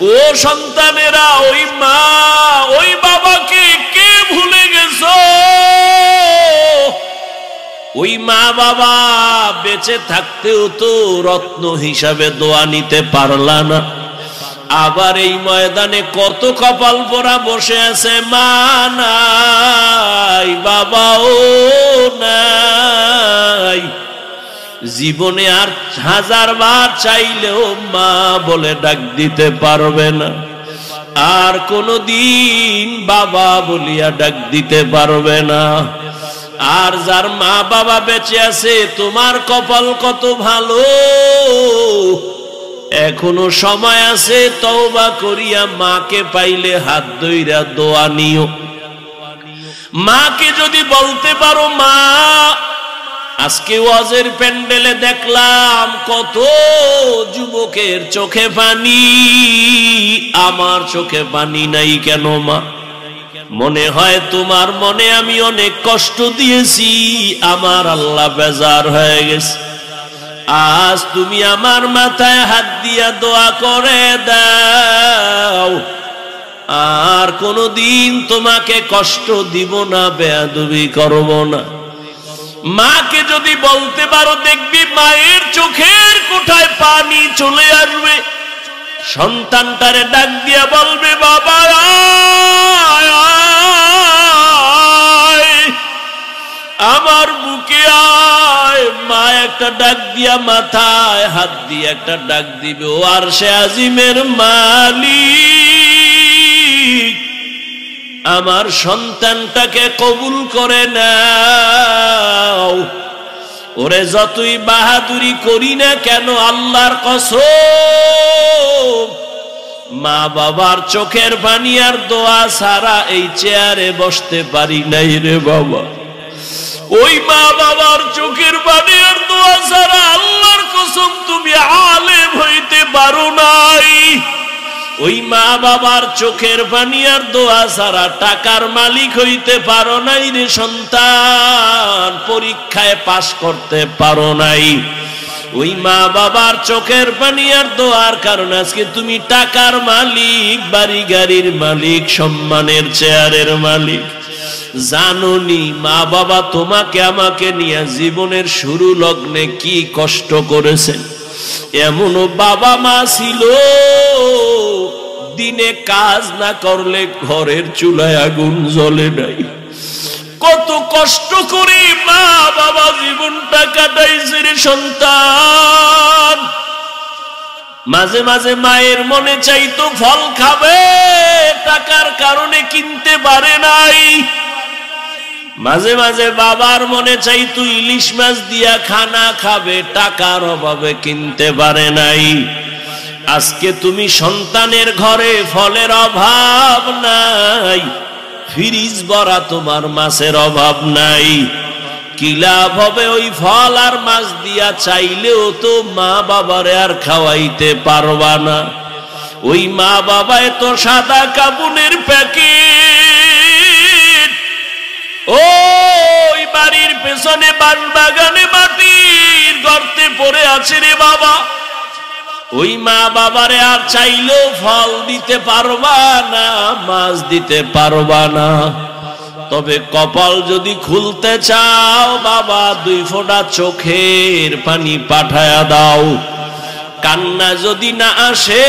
ও সন্তানেরা, ওই মা ওই বাবাকে কে ভুলে গেছো? ওই মা বাবা বেঁচে থাকতেও তো রত্ন হিসাবে দোয়া নিতে পারলা না। আবার এই ময়দানে কত কপাল পোড়া বসে আছে, মা নাই বাবাও নাই। জীবনে আর 1000 বার চাইলেও মা বলে ডাক দিতে পারবে না, আর কোনদিন বাবা বলিয়া ডাক দিতে পারবে না। আর যার মা বাবা বেঁচে আছে, তোমার কপাল কত ভালো, এখনো সময় আছে তওবা করিয়া মাকে পাইলে হাত ধইরা দোয়া নিও। মাকে যদি বলতে পারো, মা আজকে ওয়াজের প্যান্ডেলে দেখলাম কত যুবকের চোখে পানি, আমার চোখে পানি নাই কেন মা? মনে হয় তোমার মনে আমি অনেক কষ্ট দিয়েছি, আমার আল্লাহ বেজার হয়ে গেছে। আজ তুমি আমার মাথায় হাত দিয়া দোয়া করে দাও, আর কোনদিন তোমাকে কষ্ট দিব না, বেয়াদবি করব না। মাকে যদি বলতে পারো, দেখবি মায়ের চোখের কোঠায় পানি চলে আসবে। সন্তানটারে ডাক দিয়া বলবে, বাবা আমার বুকে আয়। মা একটা ডাক দিয়া মাথায় হাত দিয়ে একটা ডাক দিবে, ও আরশে আজিমের মালিক, আমার সন্তানটাকে কবুল করে নাও। ওরে যতই বাহাদুরি করি না কেন, আল্লাহর কসম, মা বাবার চোখের পানি আর দোয়া ছাড়া এই চেয়ারে বসতে পারি নাই রে বাবা। ওই মা বাবার চোখের পানি আর দোয়া ছাড়া আল্লাহর কসম তুমি আলেম হইতে পারো নাই। ওই মা বাবার চোখের পানি আর দোয়া ছাড়া টাকার মালিক হইতে পারো নাই রে সন্তান, পরীক্ষায় পাশ করতে পারো নাই। ওই মা বাবার চোখের পানি আর দোয়ার কারণে আজকে তুমি টাকার মালিক, বাড়ি গাড়ির মালিক, সম্মানের চেয়ারের মালিক। জানোনি মা বাবা তোমাকে আমাকে নিয়ে জীবনের শুরু লগ্নে কি কষ্ট করেছেন? এমনও বাবা মা ছিল দিনে কাজ না করলে ঘরের চুলায় আগুন জ্বলে নাই। কত কষ্ট করে মা বাবা জীবনটা কাটাইছে রে সন্তান। মাঝে মাঝে মায়ের মনে চাইতো ফল খাবে, টাকার কারণে কিনতে পারে নাই। মাঝে মাঝে বাবার মনে চাইতো ইলিশ মাছ দিয়া খানা খাবে, টাকার অভাবে কিনতে পারে নাই। আজকে তুমি সন্তানের ঘরে ফলের অভাব নাই, ফ্রিজ ভরা তোমার মাছের অভাব নাই। কি লাভ হবে ওই ফল আর মাছ দিয়া? চাইলেও তো মা বাবারে আর খাওয়াইতে পারবা না। ওই মা বাবায় তো সাদা কাপুনের প্যাকেট, ওই বাড়ির পেছনে বাগানে মাটির গর্তে পড়ে আছে রে বাবা। ওই মা বাবারে আর চাইলেও ফল দিতে পারবা না, মাছ দিতে পারবা না। তবে কপাল যদি খুলতে চাও বাবা, 2 ফোঁটা চোখের পানি পাঠায়া দাও। কান্না যদি না আসে,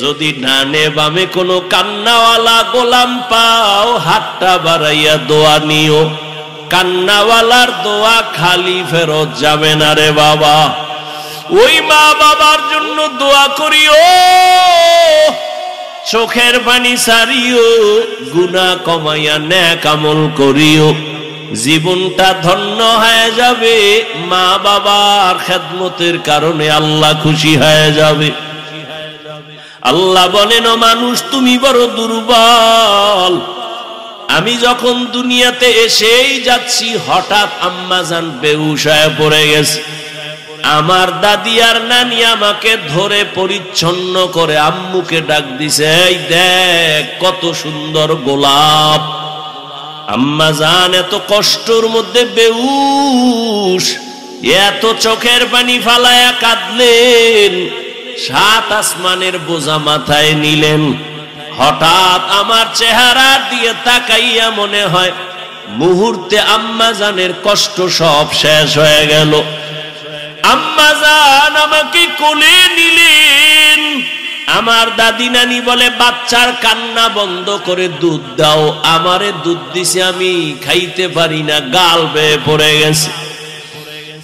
যদি ডানে বামে কোনো কান্নাওয়ালা গোলাম পাও, হাতটা বাড়াইয়া দোয়া নিও। কান্নাওয়ালার দোয়া খালি ফেরত যাবে না রে বাবা। ওই মা বাবার জন্য দোয়া করিও, চোখের পানি সারিও, গুনাহ কমাইয়া নেক আমল করিও। জীবনটা ধন্য হয়ে যাবে, মা বাবার খেদমতের কারণে আল্লাহ খুশি হয়ে যাবে। আল্লাহ বলেন, ও মানুষ তুমি বড় দুর্বল। আমি যখন দুনিয়াতে এসেই যাচ্ছি, হঠাৎ আম্মাজান বেহুশ হয়ে পড়ে গেছে। আমার দাদি আর নানি আমাকে ধরে পরিচ্ছন্ন করে আম্মুকে ডাক দিছে, এই দেখ কত সুন্দর গোলাপ। আম্মাজান এত কষ্টর মধ্যে বেহুশ, এত চোখের পানি ফালায়া কাঁদলেন। সাত আসমানের বোঝা মাথায় নিলেন। হঠাৎ আমার চেহারা দিয়ে তাকাইয়া মনে হয় মুহূর্তে আম্মা জানের কষ্ট সব শেষ হয়ে গেল। আম্মা জান আমাকে কোলে নিলেন। আমার দাদি নানি বলে, বাচ্চার কান্না বন্ধ করে দুধ দাও। আমারে দুধ দিছে, আমি খাইতে পারি না, গাল বেয়ে পড়ে গেছে।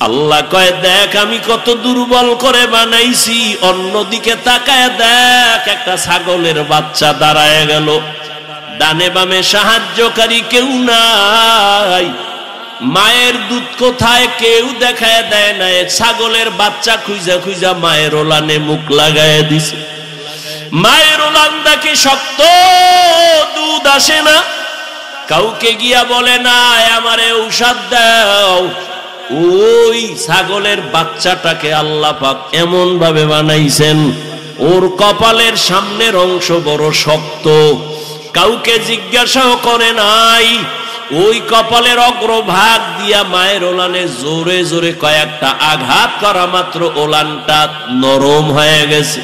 আল্লাহ কয়, দেখ আমি কত দুর্বল করে বানাইছি। অন্যদিকে তাকায় দেখ, একটা ছাগলের বাচ্চা দাঁড়ায় গেল। ডানে বামে সাহায্যকারী কেউ নাই। মায়ের দুধ কোথায় কেউ দেখায় দেয় না। ছাগলের বাচ্চা খুঁজা খুঁজা মায়ের ওলানে মুখ লাগায় দিছে। মায়ের ওলান দেখে শক্ত, দুধ আসে না। কাউকে গিয়া বলে না আমারে ঔষধ দাও। ওই ছাগলের বাচ্চাটাকে আল্লাহ পাক এমন ভাবে বানাইছেন, ওর কপালের সামনের অংশ বড় শক্ত। কাউকে জিজ্ঞাসাও করে নাই। ওই কপালের অগ্রভাগ দিয়া মায়ের ওলানে জোরে জোরে কয়েকটা আঘাত করা মাত্র ওলানটা নরম হয়ে গেছে।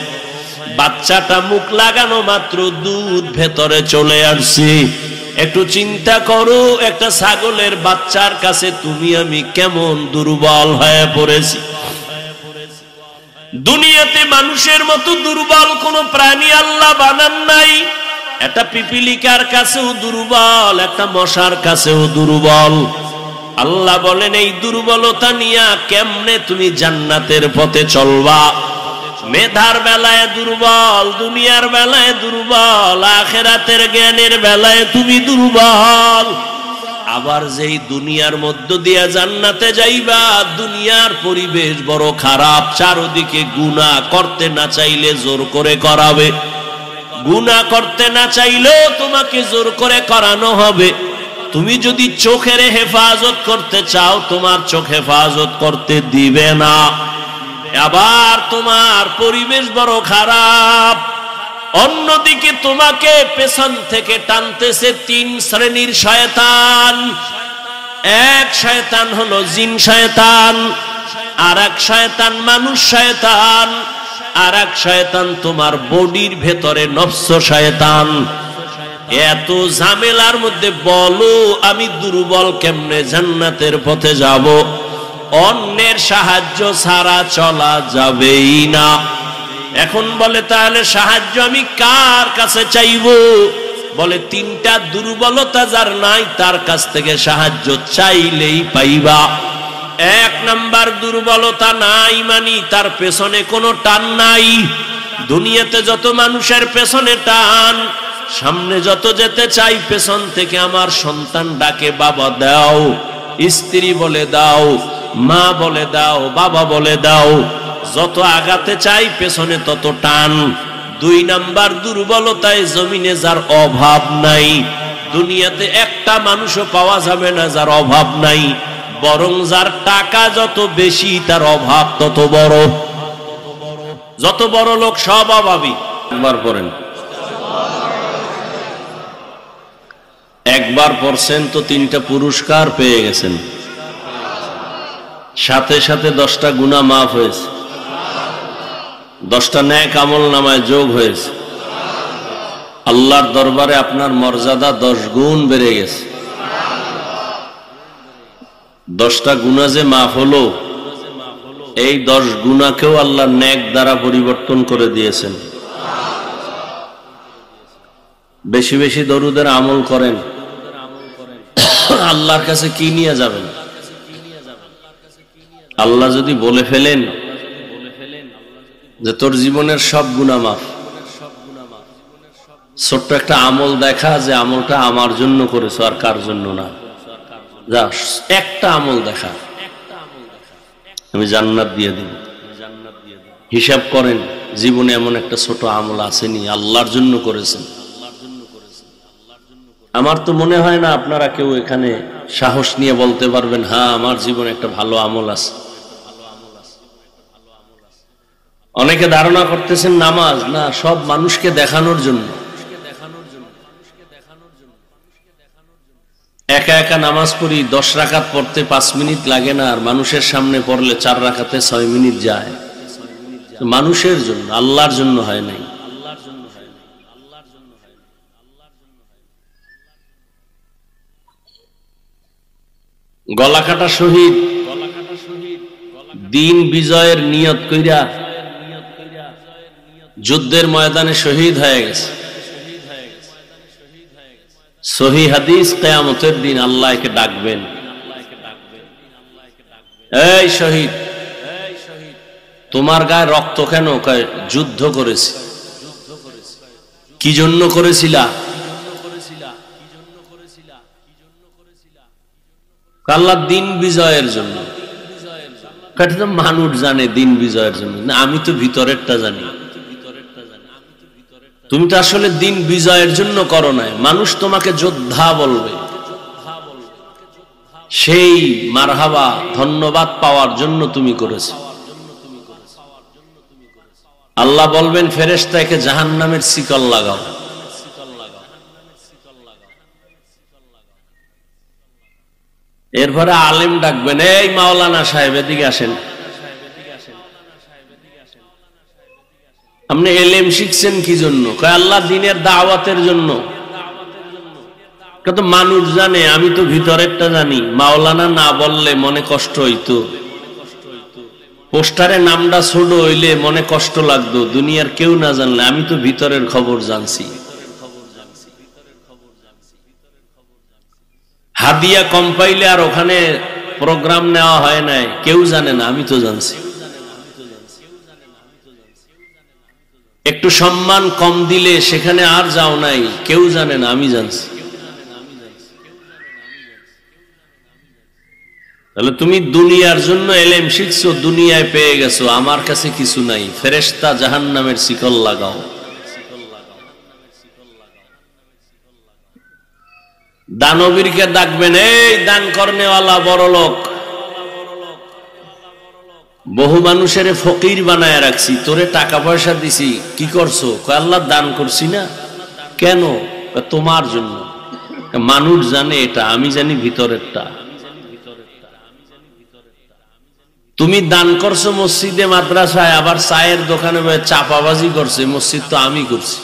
বাচ্চাটা মুখ লাগানো মাত্র দুধ ভেতরে চলে আসছে। একটু চিন্তা করো, একটা ছাগলের বাচ্চার কাছে তুমি আমি কেমন দুর্বল হয়ে পড়েছি। দুনিয়াতে মানুষের মতো দুর্বল কোন প্রাণী আল্লাহ বানান নাই। একটা পিপিলিকার কাছেও দুর্বল, একটা মশার কাছেও দুর্বল। আল্লাহ বলেন, এই দুর্বলতা নিয়ে কেমনে তুমি জান্নাতের পথে চলবা? মেধার বেলায় দুর্বল, দুনিয়ার বেলায় দুর্বল, আখিরাতের জ্ঞানের বেলায় তুমি দুর্বল। আবার যেই দুনিয়ার মধ্য দিয়া জান্নাতে যাইবা, দুনিয়ার পরিবেশ বড় খারাপ, চারদিকে গুনাহ, করতে না চাইলে জোর করে করাবে। গুনাহ করতে না চাইলেও তোমাকে জোর করে করানো হবে। তুমি যদি চোখের হেফাজত করতে চাও, তোমার চোখ হেফাজত করতে দিবে না। আবার তোমার পরিবেশ বড় খারাপ। অন্যদিকে তোমাকে পেছন থেকে টানতেছে তিন শ্রেণীর শয়তান। এক শয়তান হলো জিন শয়তান, আর এক শয়তান মানুষ শয়তান, আর এক শয়তান তোমার বডির ভেতরে নফস শয়তান। এত ঝামেলার মধ্যে বলো আমি দুর্বল, কেমনে জান্নাতের পথে যাব? অন্যের সাহায্য ছাড়া চলা যাবেই না। এখন বলে, তাহলে সাহায্য আমি কার কাছে চাইব? বলে, তিনটা দুর্বলতা যার নাই তার কাছ থেকে সাহায্য চাইলেই পাইবা। এক নাম্বার দুর্বলতা নাই মানে তার পেছনে কোনো টান নাই। দুনিয়াতে যত মানুষের পেছনে টান, সামনে যত যেতে চাই পেছন থেকে আমার সন্তান ডাকে বাবা দাও, স্ত্রী বলে দাও, মা বলে দাও, বাবা বলে দাও। যত আগাতে চাই পেছনে তত টান। দুই নাম্বার দুর্বলতায় জমিনে যার অভাব নাই। দুনিয়াতে একটা মানুষও পাওয়া যাবে না যার অভাব নাই, বরং যার টাকা যত বেশি তার অভাব তত বড়। যত বড় লোক সব অভাবী। একবার পড়েন, একবার পড়ছেন তো তিনটা পুরস্কার পেয়ে গেছেন, সাথে সাথে 10টা গুনাহ মাফ হয়েছে, 10টা নেক আমল নামায় যোগ হয়েছে। আল্লাহর দরবারে আপনার মর্যাদা 10 গুণ বেড়ে গেছে। 10টা গুনাহ যে মাফ হলো, এই 10 গুনাহকেও আল্লাহ নেক দ্বারা পরিবর্তন করে দিয়েছেন। বেশি বেশি দরুদের আমল করেন, আল্লাহর কাছে কি নিয়ে যাবেন? আল্লাহ যদি বলে ফেলেন যে তোর জীবনের সব গুনাহ মাফ, ছোট্ট একটা আমল দেখা যে আমলটা আমার জন্য করেছো আর কার জন্য না, যা একটা আমল দেখা, আমি জান্নাত দিয়ে দিব। হিসাব করেন জীবনে এমন একটা ছোট আমল আসেনি আল্লাহর জন্য করেছেন। আমার তো মনে হয় না আপনারা কেউ এখানে সাহস নিয়ে বলতে পারবেন হ্যাঁ আমার জীবনে একটা ভালো আমল আছে। অনেকে ধারণা করতেছেন নামাজ না, সব মানুষকে দেখানোর জন্য। একা একা নামাজ পড়ি, 10 রাকাত পড়তে 5 মিনিট লাগে না, আর মানুষের সামনে পড়লে 4 রাকাতে 6 মিনিট যায়। মানুষের জন্য, আল্লাহর জন্য হয় নাই। গলাকাটা শহীদ দিন বিজয়ের নিয়ত কইরা যুদ্ধের ময়দানে শহীদ হয়ে গেছে। সহিহ হাদিস, কিয়ামতের দিন আল্লাহ একে ডাকবেন, এই শহীদ, তোমার গায়ে রক্ত কেন? কয় যুদ্ধ করেছি। কি জন্য করেছিলা? আল্লাহ দিন বিজয়ের জন্য। মানুষ জানে দিন বিজয়ের জন্য, না আমি তো ভিতরেরটা জানি। তুমি তো আসলে দিন বিজয়ের জন্য করো নাই, মানুষ তোমাকে যোদ্ধা বলবে, সেই মারহাবা ধন্যবাদ পাওয়ার জন্য তুমি করেছো। আল্লাহ বলবেন ফেরেশতাকে জাহান্নামের শিকল লাগাও। এরপরে আলেম ডাকবেন, এই মাওলানা সাহেব এদিকে আসেন, আপনি এলেম শিখছেন কি জন্য? কয় আল্লাহ দিনের দাওয়াতের জন্য। কত মানুষ জানে, আমি তো ভিতরেরটা জানি। মাওলানা না বললে মনে কষ্ট হইতো, পোস্টারে নামটা ছোট হইলে মনে কষ্ট লাগতো, দুনিয়ার কেউ না জানলে আমি তো ভিতরের খবর জানছি। হাদিয়া কম পাইলে আর ওখানে প্রোগ্রাম নেওয়া হয় নাই, কেউ জানে না, আমি তো জানছি। একটু সম্মান কম দিলে সেখানে আর যাও নাই, কেউ জানে না, আমি জানছি। তাহলে তুমি দুনিয়ার জন্য এলেম শিখছো, দুনিয়ায় পেয়ে গেছো, আমার কাছে কিছু নাই। ফেরেশতা জাহান্নামের শিকল লাগাও। দানবীরকে ডাকবেন, এই দান করনেওয়ালা বড় লোক, বহু মানুষের ফকির বানায় রাখছি, তোরে টাকা পয়সা দিছি, কি করছো? কয় আল্লাহ দান করছি না। কেন? তোমার জন্য। মানুষ জানে এটা, আমি জানি ভিতরেরটা। তুমি দান করছো মসজিদে মাদ্রাসায়, আবার চায়ের দোকানে চাপাবাজি করছে, মসজিদ তো আমি করছি।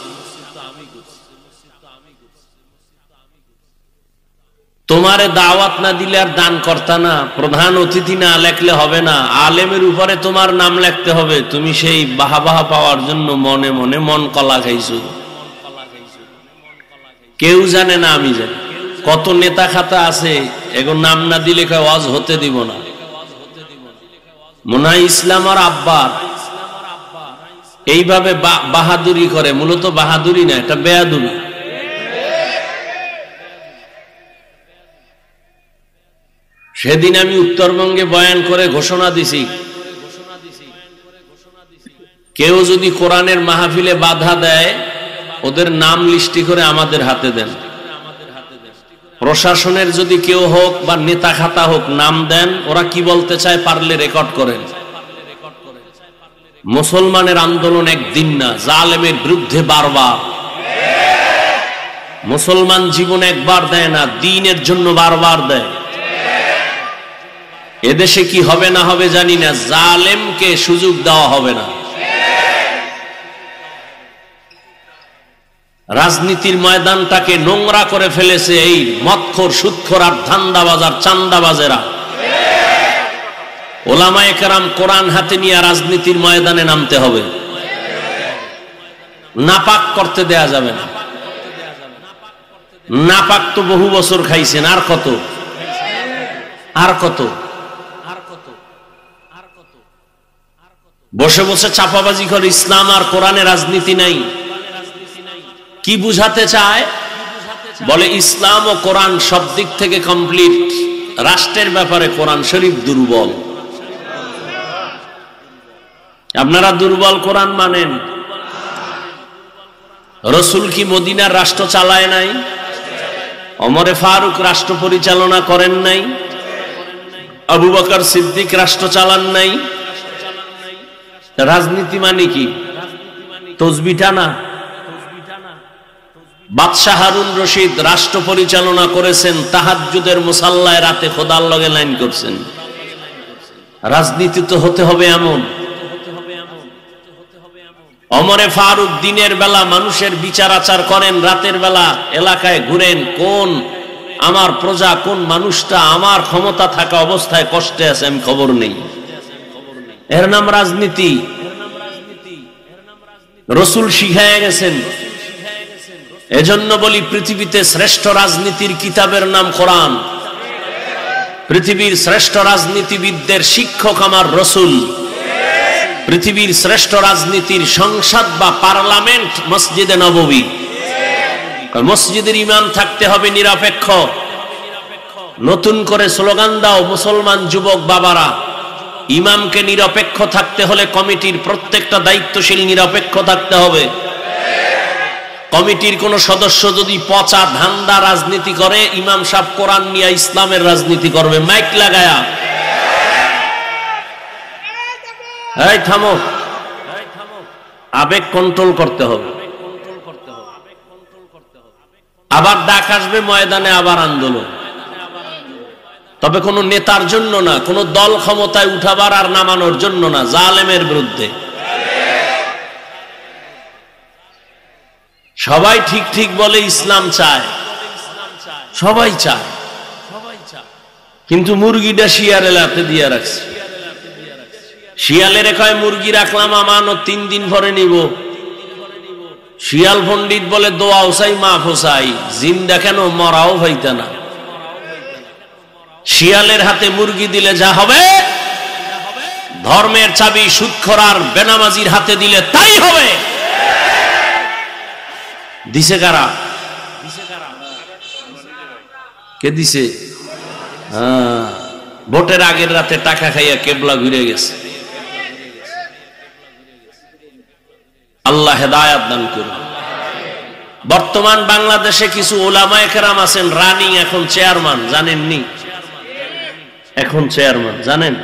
তোমারে দাওয়াত না দিলে আর দান করতা না, প্রধান অতিথি না লেখলে হবে না, আলেমের উপরে তোমার নাম লিখতে হবে। তুমি সেই বাহা পাওয়ার জন্য মনে মনে মন কলা খাইছো। কেউ জানে না, আমি জানি। কত নেতা খাতা আছে, এগো নাম না দিলে কয় ওয়াজ হতে দিব না। মনে হয় ইসলাম আর আব্বার এইভাবে বাহাদুরি করে, মূলত বাহাদুরি না, এটা বেয়াদুরি। সেদিন আমি উত্তরবঙ্গে বয়ান করে ঘোষণা দিছি, কেউ যদি কোরআনের মাহফিলে বাধা দেয়, ওদের নাম লিস্টি করে আমাদের হাতে দেন। প্রশাসনের যদি কেউ হোক বা নেতা খাতা হোক, নাম দেন, ওরা কি বলতে চায় পারলে রেকর্ড করেন। মুসলমানের আন্দোলন একদিন না, জালেমের বিরুদ্ধে বারবার। মুসলমান জীবন একবার দেয় না, দ্বীনের জন্য বারবার দেয়। এদেশে কি হবে না হবে জানি না, জালেমকে সুযোগ দেওয়া হবে না। রাজনীতির ময়দানটাকে নোংরা করে ফেলেছে এই মদখোর, সুদখোর আর ধান্দাবাজ আর চান্দাবাজেরা। ওলামায়ে কেরাম কোরআন হাতে নিয়ে রাজনীতির ময়দানে নামতে হবে। নাপাক করতে দেয়া যাবে না। নাপাক তো বহু বছর খাইছেন, আর কত আর কত বসে বসে চাপাবাজি করে। ইসলাম আর কোরআনে রাজনীতি নাই। কি বুঝাতে চায়? বলে ইসলাম ও কোরআন সব দিক থেকে কমপ্লিট, রাষ্ট্রের ব্যাপারে কোরআন শরীফ দুর্বল। আপনারা দুর্বল কোরআন মানেন। রসুল কি মদিনার রাষ্ট্র চালায় নাই? ওমরে ফারুক রাষ্ট্র পরিচালনা করেন নাই? আবু বকর সিদ্দিক রাষ্ট্র চালান নাই? রাজনীতি মানে কি? তসবিটা না। বাদশাহ হারুন রশিদ রাষ্ট্র পরিচালনা করেছেন, তাহাজ্জুদের মুসাল্লায় রাতে খোদার লগে লাইন করছেন। রাজনীতি তো হতে হবে এমন। ওমরে ফারুক দিনের বেলা মানুষের বিচার আচার করেন, রাতের বেলা এলাকায় ঘুরেন, কোন আমার প্রজা, কোন মানুষটা আমার ক্ষমতা থাকা অবস্থায় কষ্টে আছে আমি খবর নেই। এর নাম রাজনীতি। রাসূল শিখায়া গেছেন। এজন্য বলি পৃথিবীতে শ্রেষ্ঠ রাজনীতির কিতাবের নাম কোরআন। পৃথিবীর শ্রেষ্ঠ রাজনীতিবিদদের শিক্ষক আমার রাসূল। পৃথিবীর শ্রেষ্ঠ রাজনীতির সংসদ বা পার্লামেন্ট মসজিদে নববী। মসজিদের ইমাম থাকতে হবে নিরপেক্ষ। নতুন করে স্লোগান দাও মুসলমান যুবক বাবারা, ইমামকে নিরপেক্ষ থাকতে হলে কমিটির প্রত্যেকটা দায়িত্বশীল নিরপেক্ষ থাকতে হবে। কমিটির কোন সদস্য যদি পচা ধান্দা রাজনীতি করে, ইমাম সাহেব কোরআন নিয়ে ইসলামের রাজনীতি করবে মাইক লাগায়া। এই থামো, আবেগ কন্ট্রোল করতে হবে। আবার ডাক আসবে ময়দানে, আবার আন্দোলন। তবে কোন নেতার জন্য না, কোন দল ক্ষমতায় উঠাবার আর নামানোর জন্য না, জালেমের বিরুদ্ধে। সবাই ঠিক ঠিক বলে ইসলাম চায়, সবাই চায়, কিন্তু মুরগিটা শিয়ালের হাতে দিয়ে রাখছে। শিয়ালের কয় মুরগি রাখলাম আমানত, 3 দিন পরে নিব। শিয়াল পণ্ডিত বলে দোয়া চাই মাফ চাই, জিন্দা কেন মরাও হইতে না। শিয়ালের হাতে মুরগি দিলে যা হবে, ধর্মের চাবি সুদখোর আর বেনামাজির হাতে দিলে তাই হবে। দিছে কারা? কে দিছে? ভোটের আগের রাতে টাকা খাইয়া কেবলা ঘুরে গেছে। আল্লাহ হেদায়েত দান করুন। বর্তমান বাংলাদেশে কিছু উলামায়ে কেরাম আছেন রানিং, এখন চেয়ারম্যান, জানেননি? এখন চেয়ারম্যান জানেন?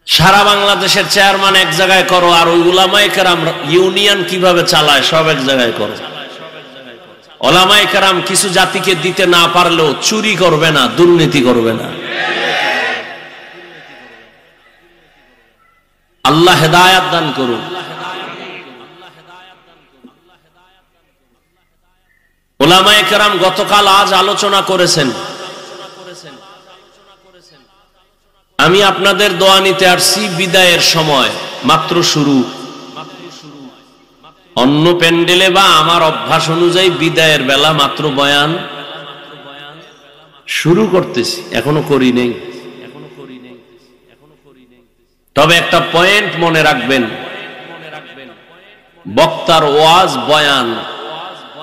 সারা বাংলাদেশের চেয়ারম্যান এক জায়গায় করো, আর ওই উলামায়ে কেরাম ইউনিয়ন কিভাবে চালায় সব এক জায়গায় করো। উলামায়ে কেরাম কিছু জাতিকে দিতে না পারলেও চুরি করবে না, দুর্নীতি করবে না। আল্লাহ হেদায়েত দান করুন। উলামায়ে কেরাম গতকাল আজ আলোচনা করেছেন। আমি আপনাদের দোয়া নিতে আসছি। বিদায়ের সময় মাত্র শুরু। অন্য প্যান্ডেলে বা আমার অভ্যাস অনুযায়ী বিদায়ের বেলা মাত্র বয়ান শুরু করতেছি, এখনো করি নেই। তবে একটা পয়েন্ট মনে রাখবেন, বক্তার ওয়াজ বয়ান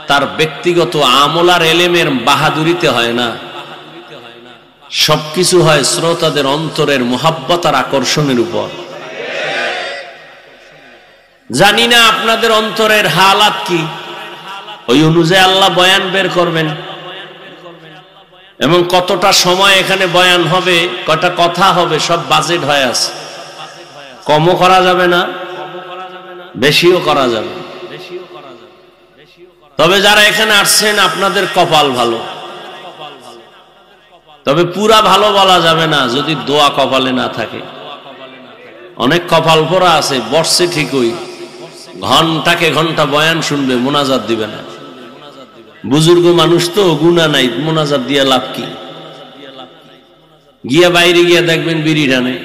তার ব্যক্তিগত আমল আর এলেমের বাহাদুরিতে হয় না, সবকিছু হয় শ্রোতাদের অন্তরের মোহাব্বত আর আকর্ষণের উপর। জানি না আপনাদের অন্তরের হালাত কি, ওই অনুযায়ী আল্লাহ বয়ান বের করবেন। এবং কতটা সময় এখানে বয়ান হবে, কয়টা কথা হবে, সব বাজেট হয়ে আছে। কমও করা যাবে না, বেশিও করা যাবে। তবে যারা এখানে আসছেন আপনাদের কপাল ভালো। তবে পুরা ভালো বলা যাবে না যদি দোয়া কপালে না থাকে। অনেক কপাল পোড়া আছে, বসছে ঠিকই, ঘন্টাকে ঘন্টা বয়ান শুনবে, মোনাজাত দিবে না। বুজুর্গ মানুষ তো, গুনাহ নাই, মোনাজাত দিয়ে লাভ কি? গিয়া বাইরে গিয়া দেখবেন বিড়ি টানে।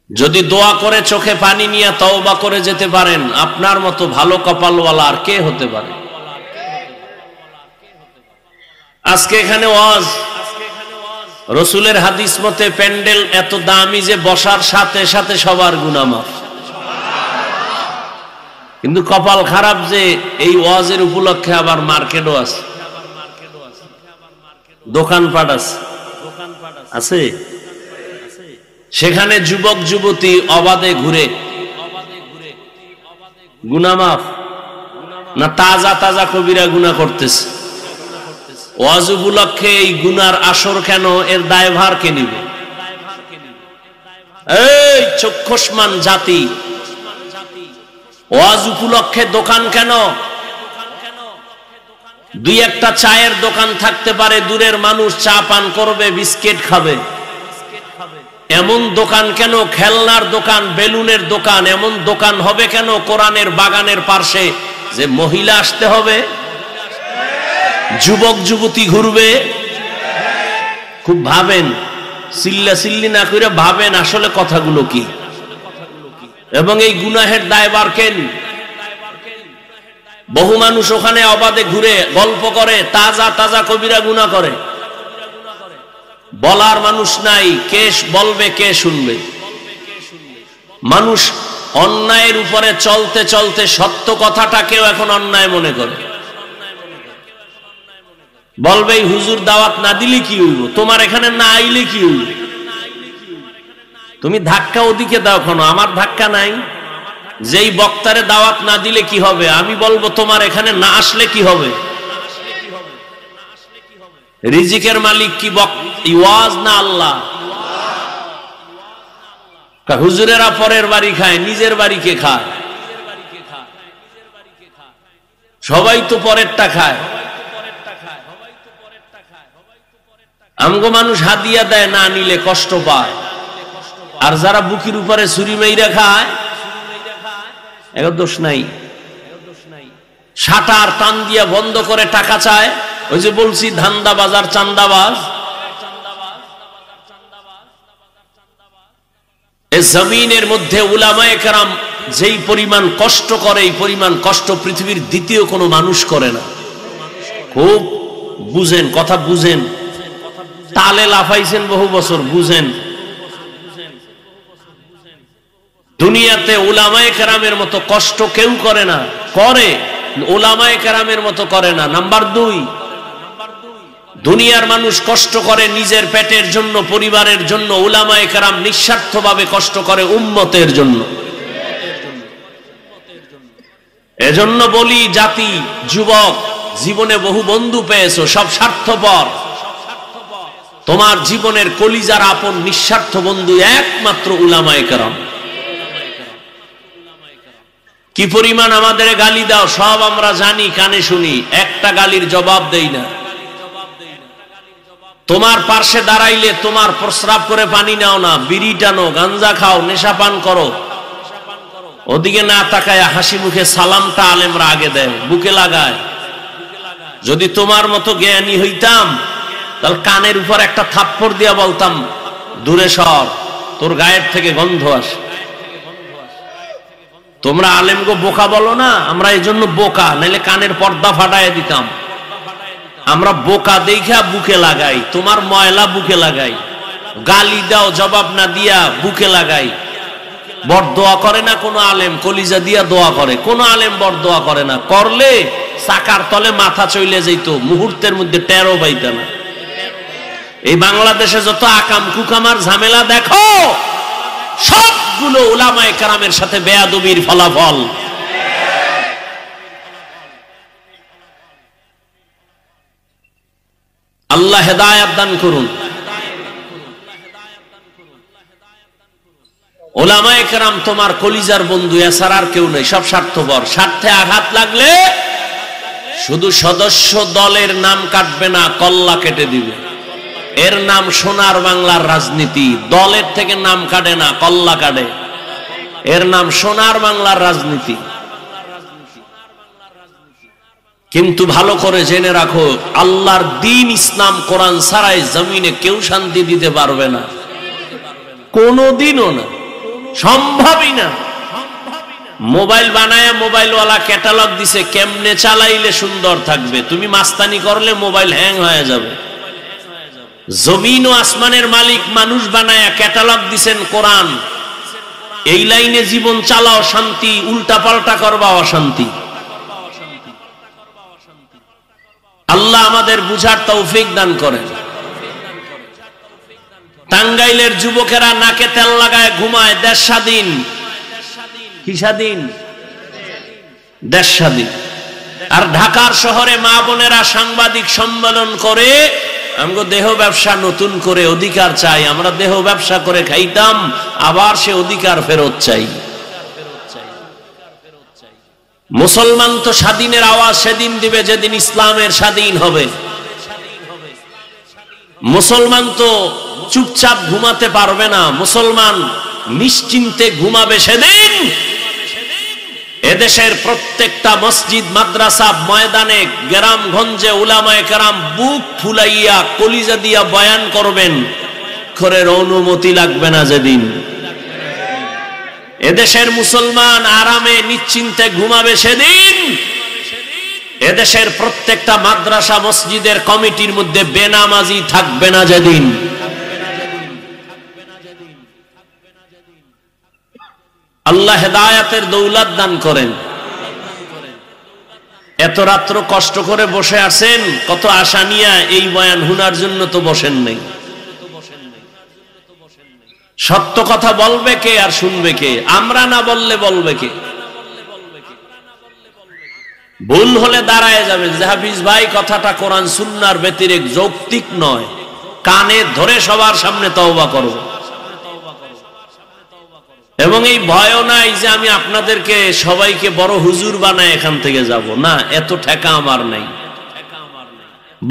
যদি দোয়া করে চোখে পানি নিয়ে তওবা করে যেতে পারেন, আপনার মতো ভালো কপালওয়ালা আর কে হতে পারে? আজকে এখানে ওয়াজ, রাসূলের হাদিস মতে প্যান্ডেল এত দামি যে বসার সাথে সাথে সবার গুনাহ মাফ। কিন্তু কপাল খারাপ যে এই ওয়াজের উপলক্ষে আবার মার্কেটও আছে, দোকানপাট আছে। সেখানে যুবক যুবতী অবাধে ঘুরে, গুনাহ মাফ না তাজা তাজা কবিরা গুনাহ করতেছে। ওয়াজ উপলক্ষে এই গুনার আসর কেন? এর দায়ভার কে নিবে? এই চক্ষুষ্মান জাতি, ওয়াজ উপলক্ষে দোকান কেন? দুই একটা চায়ের দোকান থাকতে পারে, দূরের মানুষ চা পান করবে, বিস্কিট খাবে। এমন দোকান কেন? খেলনার দোকান, বেলুনের দোকান, এমন দোকান হবে কেন কোরআনের বাগানের পাশে যে মহিলা আসতে হবে, যুবক যুবতী ঘুরবে? খুব ভাবেন, চিল্লা চিল্লি না করে ভাবেন আসলে কথাগুলো কি, এবং এই গুনাহের দায়ভার কে নিবে? বহু মানুষ ওখানে অবাধে ঘুরে গল্প করে, তাজা তাজা কবিরা গুনাহ করে, বলার মানুষ নাই, কে বলবে, কে শুনবে? মানুষ অন্যায়ের উপরে চলতে চলতে সত্য কথাটাকেও এখন অন্যায় মনে করে। বলবে হুজুর দাওয়াত না দিলে কি হইব, তোমার এখানে না আইলে কি হইব? তুমি ধাক্কা ওদিকে দাও কেন, আমার ধাক্কা নাই? যেই বক্তারে দাওয়াত না দিলে কি হবে, আমি বলবো তোমার এখানে না আসলে কি হবে? রিজিকের মালিক কি ওয়াজ না আল্লাহ? হুজুরেরা পরের বাড়ি খায়, নিজের বাড়ি কে খায়? সবাই তো পরেরটা খায়। আমগো মানুষ হাদিয়া দেয়, না নিলে কষ্ট পায়, আর যারা বুকির উপরে ছুরি মেইরা খায় এর দোষ নাই। শাটার টান দিয়া বন্ধ করে টাকা চায়, ওই যে বলছি ধান্দাবাজ আর চান্দাবাজ। এই জমিনের মধ্যে উলামায়ে কেরাম যেই পরিমাণ কষ্ট করে, এই পরিমাণ কষ্ট পৃথিবীর দ্বিতীয় কোনো মানুষ করে না। খুব বুঝেন, কথা বুঝেন, তালে লাফাইছেন বহু বছর, বুঝেন। দুনিয়াতে উলামায়ে কেরামের মতো কষ্ট কেউ করে না, করে উলামায়ে কেরামের মতো করে না। নাম্বার 2, দুনিয়ার মানুষ কষ্ট করে নিজের পেটের জন্য, পরিবারের জন্য, উলামায়ে কেরাম নিঃস্বার্থভাবে কষ্ট করে উম্মতের জন্য। এজন্য বলি জাতি, যুবক, জীবনে বহু বন্ধু পেয়েছো, সব স্বার্থপর। তোমার জীবনের কলিজার আপন নিঃস্বার্থ বন্ধু একমাত্র উলামায়ে কেরাম। কি পরিমাণ আমাদের গালি দাও সব আমরা জানি, কানে শুনি, একটা গালির জবাব দেই না। তোমার পার্শ্বে দাঁড়াইলে তোমার প্রস্রাব করে পানি নাও না, বিড়ি টানো, গাঞ্জা খাও, নেশা পান করো, ওদিকে না তাকায় হাসি মুখে সালামটা আলেমরা আগে দেয়, বুকে লাগায়। যদি তোমার মতো জ্ঞানী হইতাম তাহলে কানের উপর একটা থাপ্পড় দিয়া বলতাম দূরে সর, তোর গায়ের থেকে গন্ধ আসে। তোমরা আলেমগো বোকা বলো না, আমরা এই জন্য বোকা, নাইলে কানের পর্দা ফাটায় দিতাম। আমরা বোকা দেখা বুকে লাগাই, তোমার ময়লা বুকে লাগাই, গালি দাও জবাব না দিয়া বুকে লাগাই। বরদোয়া করে না কোনো আলেম, কলিজা দিয়া দোয়া করে। কোন আলেম বরদোয়া করে না, করলে চাকার তলে মাথা চলে যেত, মুহূর্তের মধ্যে টেরও পাইত না। এই বাংলাদেশে যত আকাম কুকামার ঝামেলা দেখো, সবগুলো উলামায়ে কেরামের সাথে বেয়াদবির ফলাফল। আল্লাহ হেদায়েত দান করুন। উলামায়ে কেরাম তোমার কলিজার বন্ধু, এছাড়া আর কেউ নেই, সব স্বার্থপর। স্বার্থে আঘাত লাগলে শুধু সদস্য দলের নাম কাটবে না, কল্লা কেটে দিবে। এর নাম সোনার বাংলার রাজনীতি। দলের থেকে নাম কাটে না, কল্লা কাটে। এর নাম সোনার বাংলার রাজনীতি। কিন্তু ভালো করে জেনে রাখো, আল্লাহর দ্বীন ইসলাম কোরআন ছাড়াই জমিনে কেউ শান্তি দিতে পারবে না, কোনদিনও না, সম্ভবই না। মোবাইল বানায় মোবাইলওয়ালা ক্যাটালগ দিছে কেমনে চালাইলে সুন্দর থাকবে, তুমি মাস্তানি করলে মোবাইল হ্যাং হয়ে যাবে। জমিন ও আসমানের মালিক মানুষ বানায়া ক্যাটালগ দিছেন কোরআন, এই লাইনে জীবন চালাও শান্তি, উল্টা পাল্টা করবা অশান্তি। আল্লাহ আমাদের বুঝার তৌফিক দান করেন। টাঙ্গাইলের যুবকেরা নাকে তেল লাগায় ঘুমায়, দেশ স্বাধীন। কি স্বাধীন? দেশ স্বাধীন। আর ঢাকার শহরে মা বোনেরা সাংবাদিক সম্মেলন করে আমগো দেহ ব্যবসা নতুন করে অধিকার চাই, আমরা দেহ ব্যবসা করে খাইতাম, আবার সে অধিকার ফেরত চাই। মুসলমান তো স্বাধীনের আওয়াজ সেদিন দিবে যেদিন ইসলামের স্বাধীন হবে। মুসলমান তো চুপচাপ ঘুমাতে পারবে না, মুসলমান নিশ্চিন্তে ঘুমাবে সেদিন এদেশের প্রত্যেকটা মসজিদ মাদ্রাসা ময়দানে গ্রামগঞ্জে উলামায়ে কেরাম বুক ফুলাইয়া কলিজা দিয়া বয়ান করবেন, খরের অনুমতি লাগবে না যেদিন। এদেশের মুসলমান আরামে নিশ্চিন্তে ঘুমাবে সেদিন এদেশের প্রত্যেকটা মাদ্রাসা মসজিদের কমিটির মধ্যে বেনামাজি থাকবে না যেদিন। আল্লাহ হেদায়েতের দৌলত দান করেন। এত রাত্র কষ্ট করে বসে আছেন, কত আশা নিয়ে এই বয়ান শোনার জন্য তো বসেন নাই। সত্য কথা বলবে কে আর শুনবে কে? আমরা না বললে বলবে কে? ভুল হলে দাঁড়ায় যাবে যে হাফিজ ভাই কথাটা কোরআন সুন্নাহর ব্যতিরেক, যৌক্তিক নয়, কানে ধরে সবার সামনে তওবা করব। এবং এই ভয়ও নাই যে আমি আপনাদেরকে সবাইকে বড় হুজুর বানায় এখান থেকে যাব, না, এত ঠেকা আমার নাই।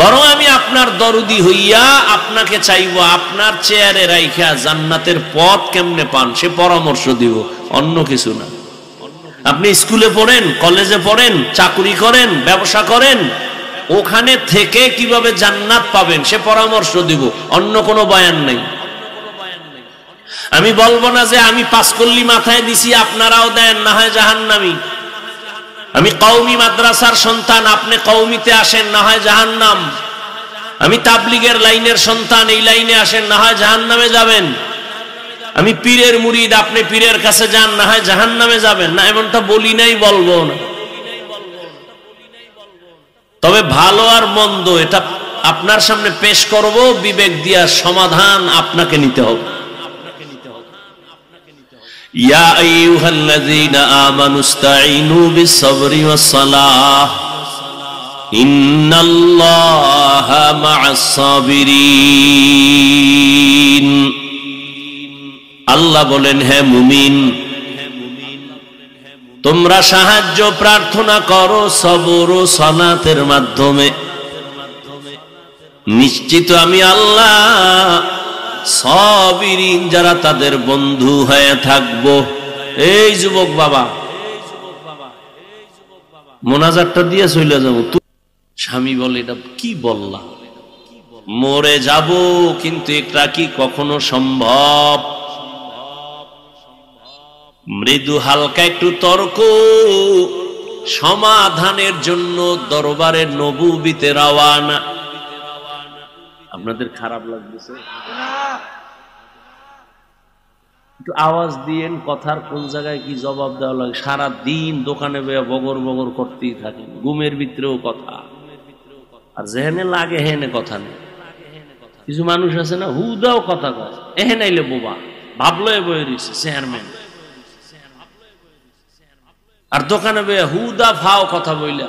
বরং আমি আপনার দরদি হইয়া আপনাকে চাইবো আপনার চেয়ারে রাইখা জান্নাতের পথ কেমনে পান সে পরামর্শ দিব, অন্য কিছু না। আপনি স্কুলে পড়েন, কলেজে পড়েন, চাকরি করেন, ব্যবসা করেন, ওখানে থেকে কিভাবে জান্নাত পাবেন সে পরামর্শ দিব, অন্য কোনো বয়ান নেই। আমি বলবো না যে আমি পাঁচকল্লি মাথায় দিছি আপনারাও দেন, না হয় জাহান্নামী। আমি কওমি মাদ্রাসার সন্তান, আপনি কওমিতে আসেন, না হয় জাহান্নাম। আমি তাবলীগের লাইনের সন্তান, এই লাইনে আসেন, না হয় জাহান্নামে যাবেন। আমি পীরের মুরিদ, আপনি পীরের কাছে যান, না হয় জাহান্নামে যাবেন। না, এমনটা বলি নাই, বলবো না। তবে ভালো আর মন্দ এটা আপনার সামনে পেশ করব, বিবেক দিয়া সমাধান আপনাকে নিতে হবে। ইয়া আইয়ুহাল্লাযীনা আমানুস্তাঈনু বিস-সাবরি ওয়াস-সালাহ ইন্নাল্লাহা মা'আস-সাবিরিন। আল্লাহ বলেন, হে মুমিন, তোমরা সাহায্য প্রার্থনা করো সবর ও সালাতের মাধ্যমে, নিশ্চিত আমি আল্লাহ সাবিরিন যারা তাদের বন্ধু হয়ে থাকবো। এই যুবক বাবা, মোনাজাতটা দিয়ে চলে যাবো। স্বামী বলে, এটা কি বললা? মরে যাব, কিন্তু এটা কি কখনো সম্ভব? মৃদু হালকা একটু তর্ক সমাধানের জন্য দরবারে নবুবীতে রওয়ানা। আপনাদের খারাপ লাগতেছে? একটু আওয়াজ দিয়েন, কথার কোন জায়গায় কি জবাব দেওয়া লাগে। সারা দিন দোকানে বেয়া বগর বগর করতেই থাকেন, ঘুমের ভিতরেও কথা, আর যেহেনে লাগে হেনে কথা নেই। কিছু মানুষ আছে না, হুদাও কথা কয়, এহেন আইলে বোবা ভাবলো বয়ে রয়েছে চেয়ারম্যান, আর দোকানে বেয়া হুদা ফাও কথা বইলা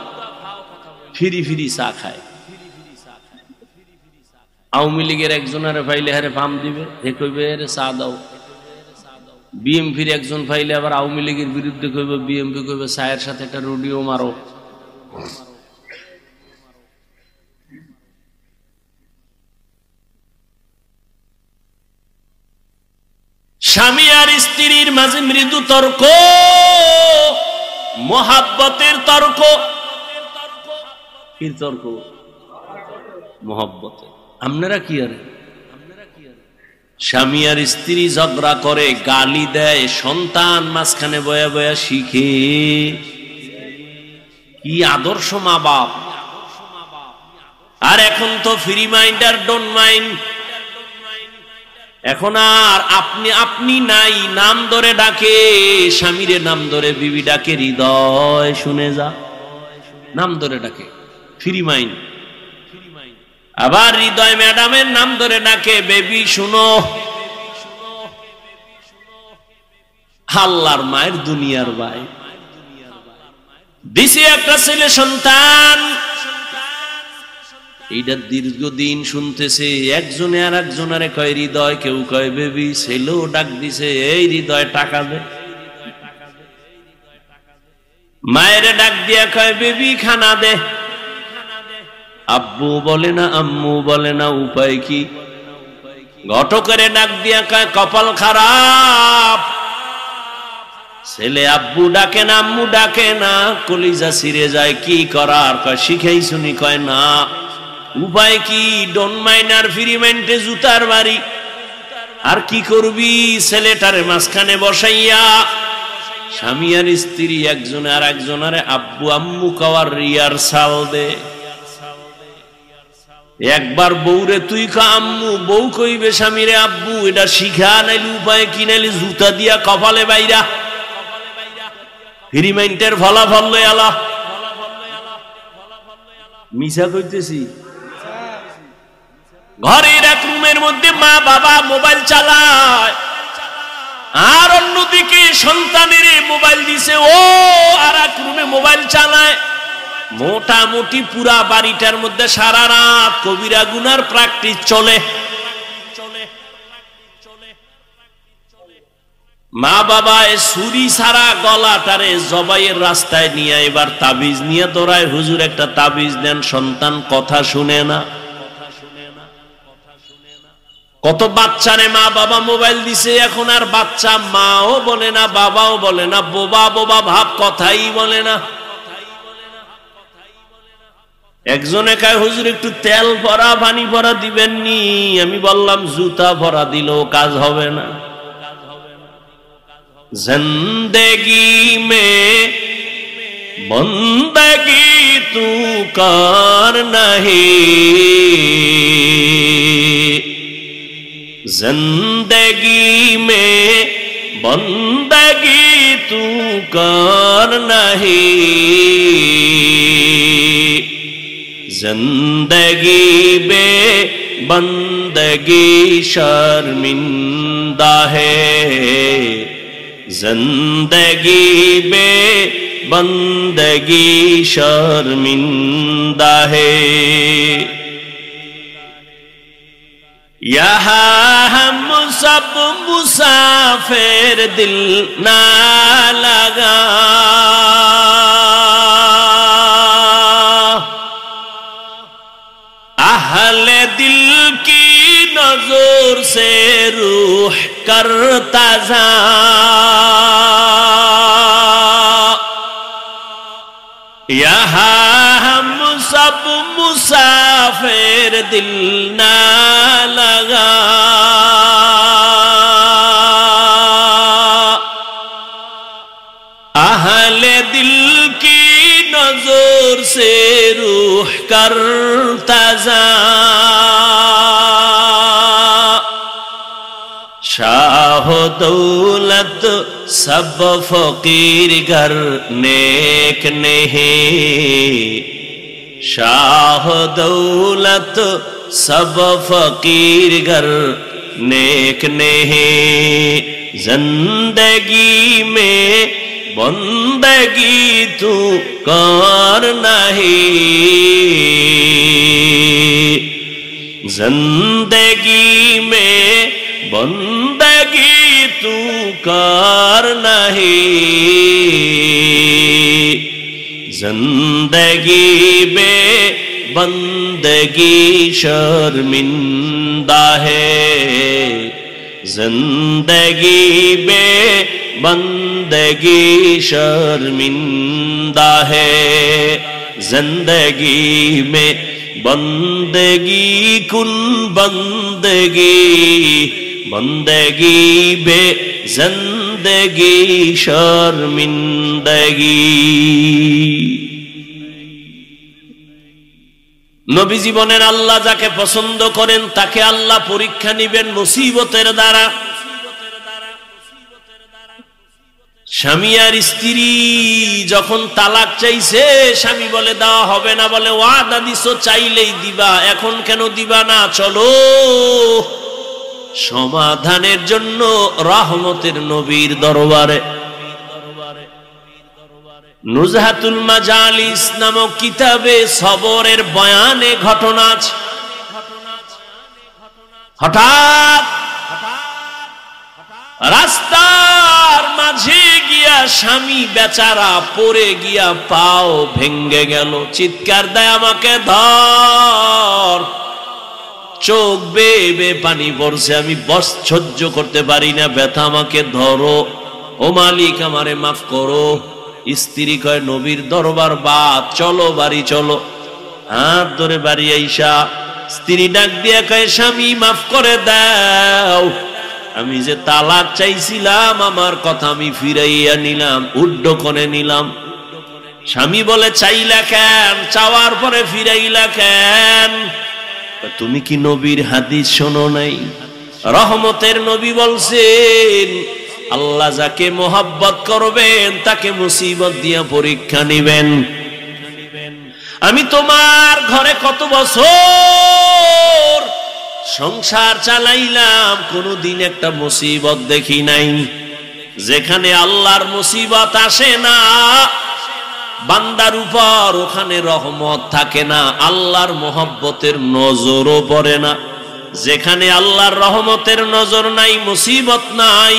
ফিরি ফিরি চা খায়। আওয়ামী লীগের একজনের ফাইলে হারে ফার্ম দিবে, হে কইবে রে চা দাও। বিএমপির একজন ফাইলে আবার আওয়ামী লীগের বিরুদ্ধে কইবে, বিএমপি কইবে চায়ের সাথে একটা রুডিও মারো। স্বামী আর স্ত্রীর মাঝে মৃদু তর্ক, মোহাব্বতের তর্ক। কি তর্ক? মোহাব্বতের। আপনারা কি আর স্বামী আর স্ত্রী ঝগড়া করে, গালি দেয়, সন্তান মাঝখানে বয়া বয়া শিখে। কি আদর্শ মা বাপ! আর এখন তো ফ্রি মাইন্ড আর ডোন্ট মাইন্ড। এখন আর আপনি আপনি নাই, নাম ধরে ডাকে। স্বামীরে নাম ধরে বিবি ডাকে হৃদয়, শুনে যা, নাম ধরে ডাকে, ফ্রি মাইন্ড। আবার হৃদয় ম্যাডামের নাম ধরে ডাকে, বেবি শুনো। আল্লাহর মায়ের দুনিয়ার ভাই দিছে একটা ছেলে সন্তান, এইটা দীর্ঘদিন শুনতেছে। একজনে আর একজনারে কয় হৃদয়, কেউ কয় বেবি। ছেলেও ডাক দিছে, এই হৃদয় টাকা দে। মায়ের ডাক দিয়া কয় বেবি খানা দে। আব্বু বলে না, আম্মু বলে না, উপায় কি? ঘটকের ডাক দিয়া কয় কপাল খারাপ, ছেলে আব্বু ডাকে না, আম্মু ডাকে না, কলিজা ছিঁড়ে যায়, কি করার? কয় শিখাই শুনি। কয় না, উপায় কি? ডন মাইনার ফ্রি মাইন্ডে জুতার বাড়ি। আর কি করবি? ছেলেটারে মাঝখানে বসাইয়া স্বামী আর স্ত্রী একজনে আর একজনারে আব্বু আম্মু কাওয়ার রিহার্সাল দে। একবার বউরে তুই কা আম্মু, বউ কইবে স্বামীরে আব্বু। এটা শিখা, নাইলে উপায় কি? নাইলে জুতা দিয়া কপালে বাইরা। ফ্রি মাইন্ডের ফলাফল লই আলা। মিছা কইতেছি? ঘরের এক রুমের মধ্যে মা বাবা মোবাইল চালায়, আর অন্যদিকে সন্তানের মোবাইল দিছে, ও আর এক রুমে মোবাইল চালায়। মোটামুটি পুরা বাড়িটার মধ্যে সারা রাত কবিরা গুনার প্র্যাকটিস চলে। মা বাবা ছুরি ছাড়া গলাটারে জবাইয়ের রাস্তায় নিয়ে এবার তাবিজ নিয়ে দৌড়ায়, হুজুর একটা তাবিজ দেন। সন্তান কথা শুনে না। কত বাচ্চারে মা বাবা মোবাইল দিছে, এখন আর বাচ্চা মাও বলে না, বাবাও বলে না, বোবা বোবা ভাব, কথাই বলে না। একজনে কয় হুজুর একটু তেল ভরা পানি ভরা দিবেন নি? আমি বললাম জুতা ভরা দিলেও কাজ হবে না। জিন্দেগি মে বন্দগি তু কর নাহি, जिंदगी में बंदगी तू कर नहीं, जिंदगी बे बंदगी शर्मिंदा है, जिंदगी बे बंदगी शर्मिंदा है। यहाँ हम सब मुसाफिर दिल ना लगा, अहले दिल की नजर से रूह करता जा, यहाँ हम सब मुसाफिर दिल ना लगा, अहले दिल की नजर से रूह करता जा, शाह दौलत सब फकीर घर नेक नहीं, शाह दौलत सब फकीर घर नेक नहीं, जिंदगी में बंदगी तू कर नहीं, जिंदगी में बंदगी तू कर नहीं, जिंदगी में बंदगी शर्मिंदा है, जिंदगी में बंदगी शर्मिंदा है, जिंदगी में बंदगी कुन बंदगी, बंदगी बे जिंदगी शर्मिंदगी। নবী জীবনের আল্লাহ যাকে পছন্দ করেন তাকে আল্লাহ পরীক্ষা নিবেন মুসিবতের দ্বারা। স্বামী আর স্ত্রী যখন তালাক চাইছে, স্বামী বলে দেওয়া হবে না, বলে ওয়াদা দিছো চাইলেই দিবা, এখন কেন দিবা না? চলো সমাধানের জন্য রহমতের নবীর দরবারে। নুজহাতুল মাজালিস নামক কিতাবে সবরের বয়ানে ঘটনা আছে। হঠাৎ রাস্তার মাঝে গিয়া স্বামী বেচারা পড়ে গিয়া পাও ভেঙ্গে গেল, চিৎকার দেয় আমাকে ধর। চোখ বেয়ে পানি পড়ছে, আমি বস সহ্য করতে পারি না ব্যথা, আমাকে ধরো, ও মালিক আমারে মাফ করো। স্ত্রী কয় নবীর দরবার বাদ, চলো বাড়ি চলো। হাত ধরে বাড়ি আইসা স্ত্রী ডাক দিয়া কয় স্বামী মাফ করে দাও, আমি যে তালাক চাইছিলাম আমার কথা আমি ফিরাইয়া নিলাম, উড্ডকনে নিলাম। স্বামী বলে চাইলা কেন, চাওয়ার পরে ফিরাইলা কেন? তুমি কি নবীর হাদিস শোনো নাই? রহমতের নবী বলছেন আল্লাহ যাকে মোহাব্বত করবেন তাকে মুসিবত দিয়া পরীক্ষা নিবেন। আমি তোমার ঘরে কত বছর সংসার চালাইলাম, কোনদিন একটা মুসিবত দেখি নাই। যেখানে আল্লাহর মুসিবত আসে না বান্দার উপর, ওখানে রহমত থাকে না, আল্লাহর মোহাব্বতের নজরও পড়ে না। যেখানে আল্লাহর রহমতের নজর নাই, মুসিবত নাই,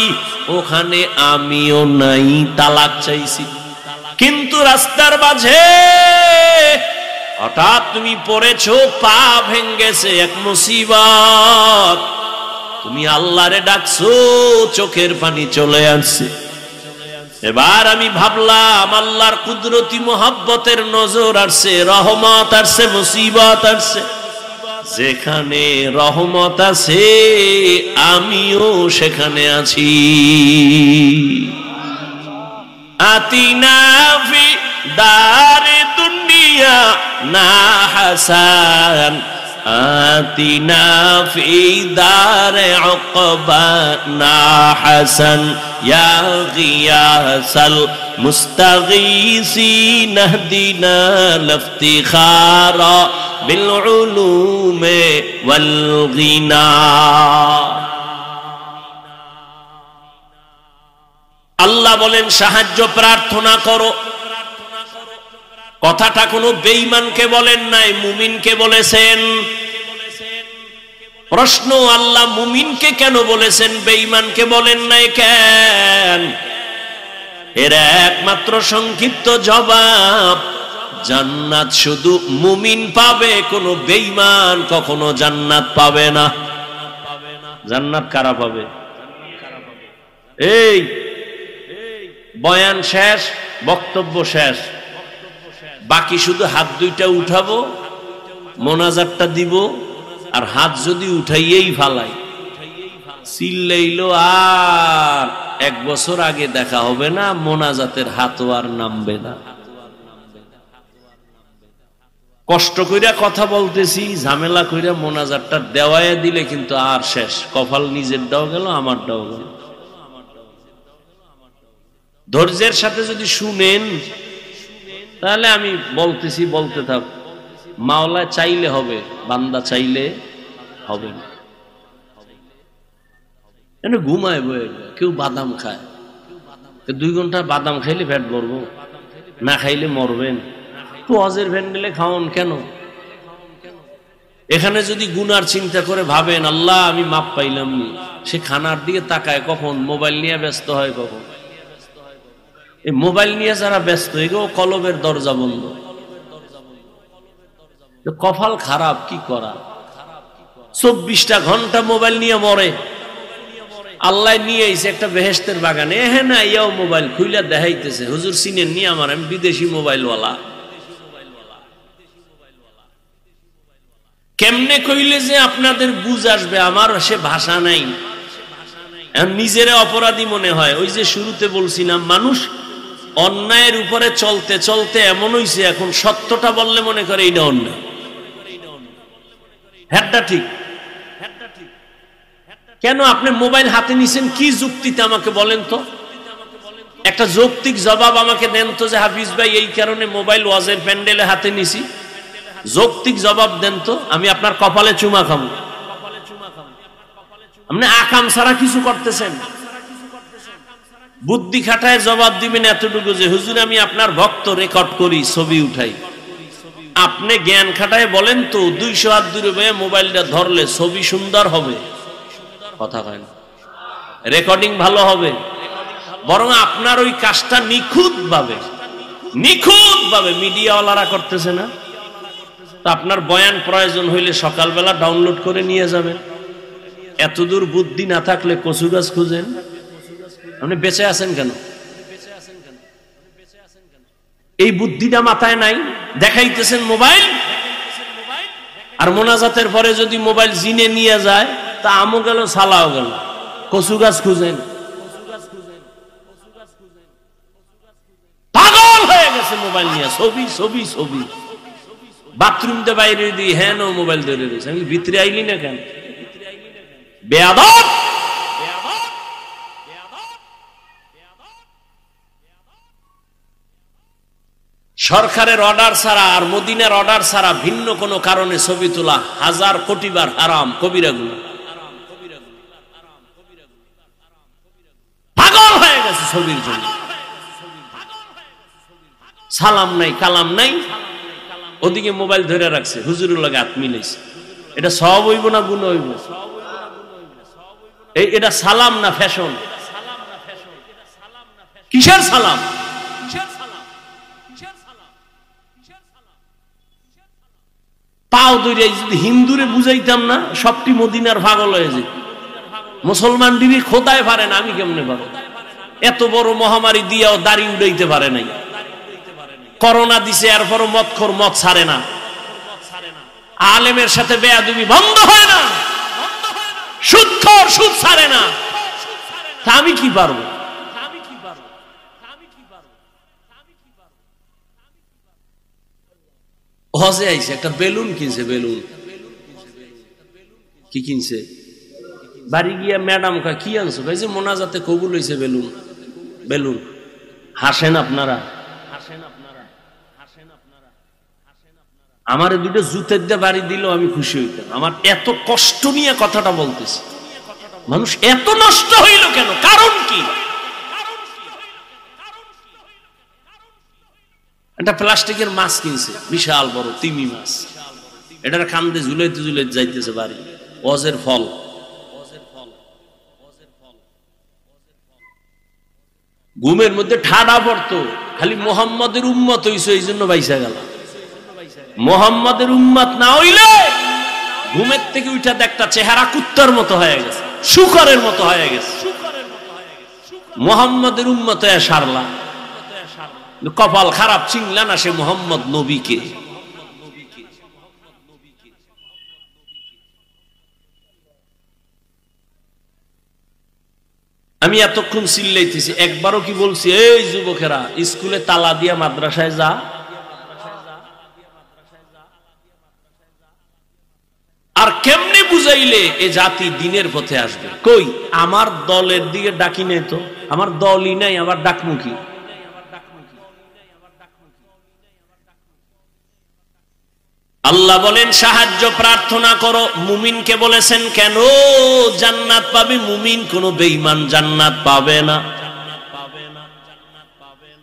ওখানে আমিও নাই। তালাক চাইছি, কিন্তু রাস্তার মাঝে হঠাৎ তুমি পড়েছো, পা ভেঙ্গেছে, এক মুসিবত, তুমি আল্লাহরে ডাকছো, চোখের পানি চলে আসছে। এবার আমি ভাবলাম আল্লাহর কুদরতি মোহাব্বতের নজর আসছে, রহমত আসছে, মুসিবত আসছে। যেখানে রহমত আছে আমিও সেখানে আছি। আতিনা ফি দারে দুনিয়া না হাসান, আতিনা ফি দারে উকবা না হাসান, ইয়া গিয়াসাল মুস্তাগীসিন ইহদিনা লিফতিখারা বিল উলুমে ওয়াল গিনা। আল্লাহ বলেন সাহায্য প্রার্থনা করো। কথাটা কোনো বেঈমানকে বলেন নাই, মুমিনকে বলেছেন। প্রশ্ন, আল্লাহ মুমিনকে কেন বলেছেন, বেঈমানকে বলেন নাই কেন? এর একমাত্র সংক্ষিপ্ত জবাব, জান্নাত শুধু মুমিন পাবে, কোনো বেঈমান কখনো জান্নাত পাবে না। জান্নাত কারা পাবে? এই বয়ান শেষ, বক্তব্য শেষ, বাকি শুধু হাত দুইটা উঠাবো, মোনাজাতটা দিব, আর হাত যদি উঠাইয়েই ফালাই, চিল্লাইলো আর 1 বছর আগে দেখা হবে না, মোনাজাতের হাতও আর নামবে না। কষ্ট কইরা কথা বলতেছি, ঝামেলা কইরা মোনাজাতটা দেওয়ায় দিলে কিন্তু আর শেষ, কপাল নিজেরটাও গেল, আমারটাও গেল। ধৈর্যের সাথে যদি শুনেন তাহলে আমি বলতেছি, বলতে থাক। মাওলা চাইলে হবে, বান্দা চাইলে হবে না। ঘুমায় বয়ে, কেউ বাদাম খায়, 2 ঘন্টা বাদাম খাইলে পেট ভরবো, না খাইলে মরবেন। তো অজের ভ্যান্ডেলে খাওয়ান কেন? এখানে যদি গুনার চিন্তা করে ভাবেন আল্লাহ আমি মাপ পাইলাম নি, সে খানার দিকে তাকায় কখন, মোবাইল নিয়ে ব্যস্ত হয় কখন। এই মোবাইল নিয়ে যারা ব্যস্ত, এগো কলবের দরজা বন্ধ। কপাল খারাপ, কি করা? 24টা ঘন্টা মোবাইল নিয়ে মরে। আল্লাহ নিয়ে আইছে একটা বেহেশতের বাগানে, হ্যাঁ না, ইয়াও মোবাইল খুইলা দেখাইতেছে, হুজুর চিনেন নি আমার, আমি বিদেশি মোবাইলওয়ালা। কেমনে কইলে যে আপনাদের বুঝ আসবে, আমার সে ভাষা নাই। নিজের অপরাধী মনে হয়। ওই যে শুরুতে বলছিলাম, মানুষ অন্যায়ের উপরে চলতে চলতে এমন হইছে, এখন সত্যটা বললে মনে করে এইটা অন্যায়। হ্যাঁ ঠিক, কেন আপনি মোবাইল হাতে নিছেন কি যুক্তিতে আমাকে বলেন তো? একটা যৌক্তিক জবাব আমাকে দেন তো, যে হাফিজ ভাই এই কারণে মোবাইল ওয়াজের প্যান্ডেলে হাতে নিছি, যৌক্তিক জবাব দেন তো। আমি আপনার কপালে চুমা খাবো। আপনি আকাম ছাড়া কিছু করতেছেন, বুদ্ধি খাটায় জবাব দিবেন এতটুকু যে হুজুর আমি আপনার ভক্ত, রেকর্ড করি, ছবি উঠাই। আপনি জ্ঞান খাটায় বলেন তো 200 হাত দূরে বয়ে মোবাইলটা ধরলে ছবি সুন্দর হবে, কথা হয় না, রেকর্ডিং ভালো হবে। বরং আপনার ওই কাজটা নিখুঁতভাবে মিডিয়াওয়ালারা করতেছে না। তো আপনার বয়ান প্রয়োজন হইলে সকালবেলা ডাউনলোড করে নিয়ে যাবেন। এতদূর বুদ্ধি না থাকলে কচু গাছ খুঁজেন। আপনি বেঁচে আছেন কেন? এই বুদ্ধিটা মাথায় নাই, দেখাইতেছেন মোবাইল। আর মোনাজাতের পরে যদি মোবাইল জিনে নিয়ে যায় তা আমও গেল সালাও গেল, কচু গাছ খুঁজেন। পাগল হয়ে গেছে মোবাইল নিয়ে, ছবি ছবি ছবি। বাথরুম তে বাইরে দিয়ে হ্যাঁ মোবাইল ধরে রয়েছে। আমি ভিতরে আইলি না কেন? বেয়াদব। সরকারের অর্ডার ছাড়া আর মদিনার অর্ডার ছাড়া ভিন্ন কোনো কারণে ছবি তোলা 1000 কোটি বার হারাম, কবিরা গুনাহ। পাগল হয়ে গেছে ছবির জন্য। সালাম নাই, কালাম নাই, ওদিকে মোবাইল ধরে রাখছে, হুজুরের লগে হাত মিলাইছে। এটা সওয়াব হইব না গুনাহ হইব? এটা সালাম না ফ্যাশন? কিসের সালাম? পাও ধরে যদি হিন্দুরে বুঝাইতাম না, সবটি মদিনার পাগল হয়ে যেত। মুসলমান দিবি খোদায় পারে না, আমি কেমনে পারো? এত বড় মহামারী দিয়েও দাড়ি উড়াইতে পারে নাই। করোনা দিছে, এরপরও মদখোর মদ ছাড়ে না। আলেমের সাথে বেয়াদবি বন্ধ হয় না, সুদখোর সুদ ছাড়ে না। তা আমি কি পারবো? হজে আইছে, একটা বেলুন কিনছে। বেলুন কি কিনছে? বাড়ি গিয়া ম্যাডাম কা কি আনছো? ভাই যে মোনাজাতে কবুল হইছে বেলুন। বেলুন হাসেন আপনারা? আমার দুটো জুতের দিয়ে বাড়ি দিল আমি খুশি হইতাম। আমার এত কষ্ট নিয়ে কথাটা বলতেছি। মানুষ এত নষ্ট হইল কেন? কারণ কি? একটা প্লাস্টিকের মাছ কিনছে, বিশাল বড় তিমি মাছ। এটার কান্দে ঝুলাইতে ঝুলাইতে যাইতেছে বাড়ি। ওয়াজের ফল। ঘুমের মধ্যে ঠাডা পড়তো, খালি মোহাম্মদের উম্মত হইছে, এই জন্য বাইসা গেল। মোহাম্মদের উম্মত না হইলে ঘুমের থেকে উঠা একটা চেহারা কুত্তার মতো হয়ে গেছে, শুকরের মতো হয়ে গেছে। মোহাম্মদের উম্মত হয়ে সারলা। কপাল খারাপ, চিনলা না সে মোহাম্মদ নবীকে। আমি এতক্ষণ চিল্লাইতেছি, একবারও কি বলছি এই যুবকেরা স্কুলে তালা দিয়া মাদ্রাসায় যা? আর কেমনে বুঝাইলে এ জাতি দিনের পথে আসবে? কই আমার দলের দিকে ডাকি নাই তো, আমার দলই নাই, আবার ডাকমুখী। আল্লাহ বলেন সাহায্য প্রার্থনা করো। মুমিনকে বলেছেন কেন? জান্নাত পাবে মুমিন, কোন বেঈমান জান্নাত পাবে না।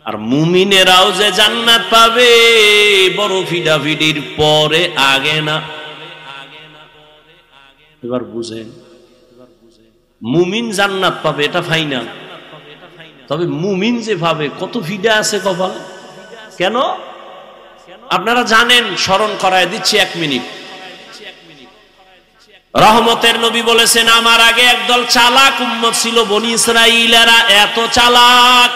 আর মুমিনেরাও যে জান্নাত পাবে বড় ফিডাফিডির পরে, আগে না। এবার বুঝেন, মুমিন জান্নাত পাবে এটা ফাইনাল। তবে মুমিন যে পাবে কত ফিডা আছে কপাল। কেন আপনারা জানেন? স্মরণ করায় দিচ্ছি 1 মিনিট। রহমতের নবী বলেছেন আমার আগে একদল চালাক উম্মত ছিল, বনি ইসরাঈলেরা। এত চালাক,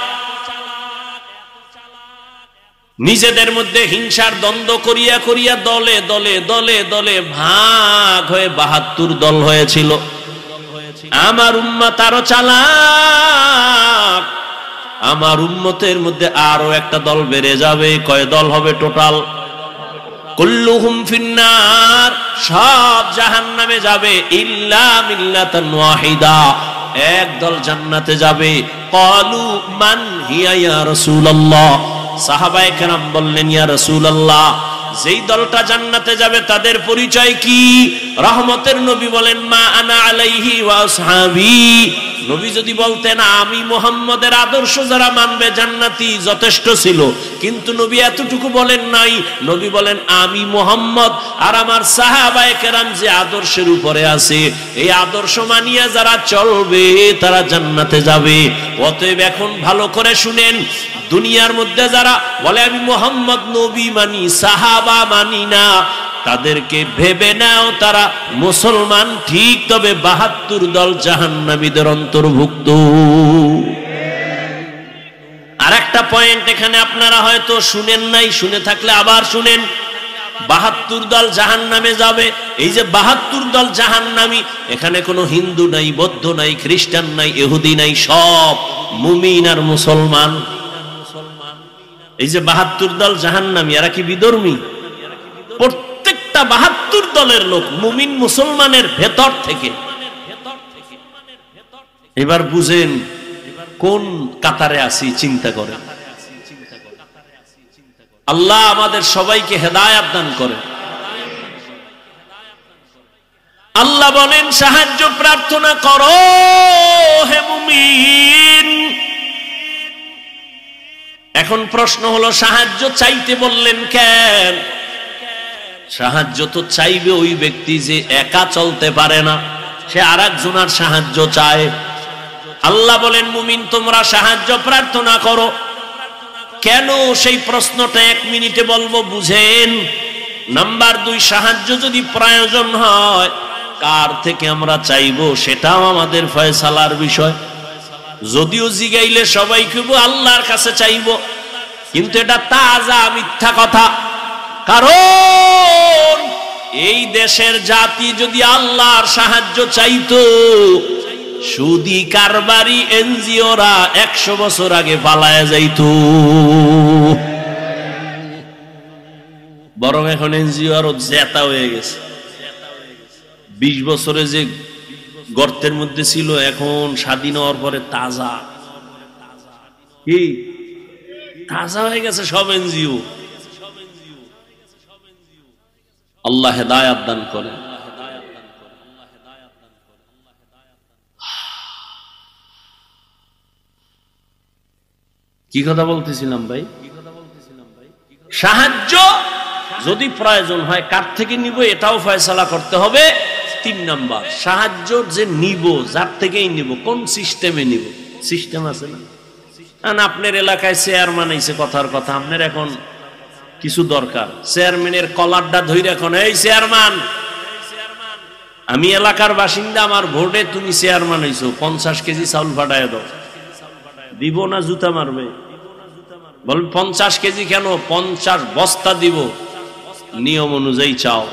নিজেদের মধ্যে হিংসার দ্বন্দ্ব করিয়া করিয়া দলে দলে দলে দলে ভাগ হয়ে 72 দল হয়েছিল। আমার উম্মত আরো চালাক, আমার উম্মতের মধ্যে আরো একটা দল বেড়ে যাবে। কয় দল হবে টোটাল? কুল্লুহুম ফিন্নার, সব জাহান্নামে যাবে, ইল্লা মিল্লাতান ওয়াহিদা, এক দল জান্নাতে যাবে। ক্বালু মান হিয়া ইয়া রাসূলুল্লাহ, সাহাবায়ে কেরাম বললেন ইয়া রাসূলুল্লাহ যেই দলটা জান্নাতে যাবে তাদের পরিচয় কি? রহমতের নবী বলেন মা আনা আলাইহি ওয়া আসহাবি। নবী যদি বলতেন আমি মুহাম্মদের আদর্শ যারা মানবে জান্নাতি, যথেষ্ট ছিল। কিন্তু নবী এতটুকু বলেন নাই। নবী বলেন আমি মুহাম্মদ আর আমার সাহাবায়ে কেরাম যে আদর্শের উপরে আছে, এই আদর্শ মানিয়া যারা চলবে তারা জান্নাতে যাবে। অতএব এখন ভালো করে শুনেন, দুনিয়ার মধ্যে যারা বলে আমি মুহাম্মদ নবী মানি, সাহাবা মানি না, তাদেরকে ভেবে নাও তারা মুসলমান ঠিক, তবে ৭২ দল জাহান্নামীদের অন্তর্ভুক্ত। আর একটা পয়েন্ট এখানে আপনারা হয়তো শুনেন নাই, শুনে থাকলে আবার শুনেন। ৭২ দল জাহান্নামে যাবে। এই যে ৭২ দল জাহান্নামী, এখানে কোনো হিন্দু নাই, বৌদ্ধ নাই, খ্রিস্টান নাই, ইহুদি নাই, সব মুমিন আর মুসলমান। এই যে ৭২ দল জাহান্নামী, এরা কি বিধর্মী? প্রত্যেকটা ৭২ দলের লোক মুমিন মুসলমানের ভেতর থেকে। এবার বুঝেন কোন কাতারে আছি, চিন্তা করেন। আল্লাহ আমাদের সবাইকে হেদায়েত দান করেন। আল্লাহ বলেন সাহায্য প্রার্থনা করো হে মুমিন। এখন প্রশ্ন হলো সাহায্য চাইতে বললেন কেন? সাহায্য তো চাইবে ওই ব্যক্তি যে একা চলতে পারে না, সে আরেকজনের সাহায্য চায়। আল্লাহ বলেন মুমিন তোমরা সাহায্য প্রার্থনা করো। কেন সেই প্রশ্নটা 1 মিনিটে বলবো, বুঝেন। নাম্বার 2, সাহায্য যদি প্রয়োজন হয় কার থেকে আমরা চাইবো সেটাও আমাদের ফয়সালার বিষয়। যদিও জিগাইলে সবাই কইবো আল্লাহর কাছে চাইবো, কিন্তু এটা তাজা মিথ্যা কথা। কারণ এই দেশের জাতি যদি আল্লাহর সাহায্য চাইতো, সুদি কারবারি এনজিওরা 100 বছর আগে পালায়া যাইতো। বরং এখন এনজিও আরো জেতা হয়ে গেছে। 20 বছরে যে গর্তের মধ্যে ছিল, এখন স্বাধীন হওয়ার পরে তাজা, কি তাজা হয়ে গেছে সব এনজিও। আল্লাহ হেদায়েত দান করেন। কি কথা বলতেছিলাম ভাই? সাহায্য যদি প্রয়োজন হয় কার থেকে নিব এটাও ফয়সালা করতে হবে। 3 নাম্বার, সাহায্য যে নিব, যার থেকেই নিব, কোন সিস্টেমে নিব। সিস্টেম আছে না? আপনার এলাকায় চেয়ারম্যান আইছে, কথার কথা আপনার এখন কিছু দরকার, চেয়ারম্যানের কলারটা ধরে এখন, এই চেয়ারম্যান আমি এলাকার বাসিন্দা, আমার ভোটে তুমি চেয়ারম্যান হইছো, 50 কেজি চাউল ফাটায় দাও। দিব না জুতা মারবে? বলবে 50 কেজি কেন, 50 বস্তা দিব, নিয়ম অনুযায়ী চাও।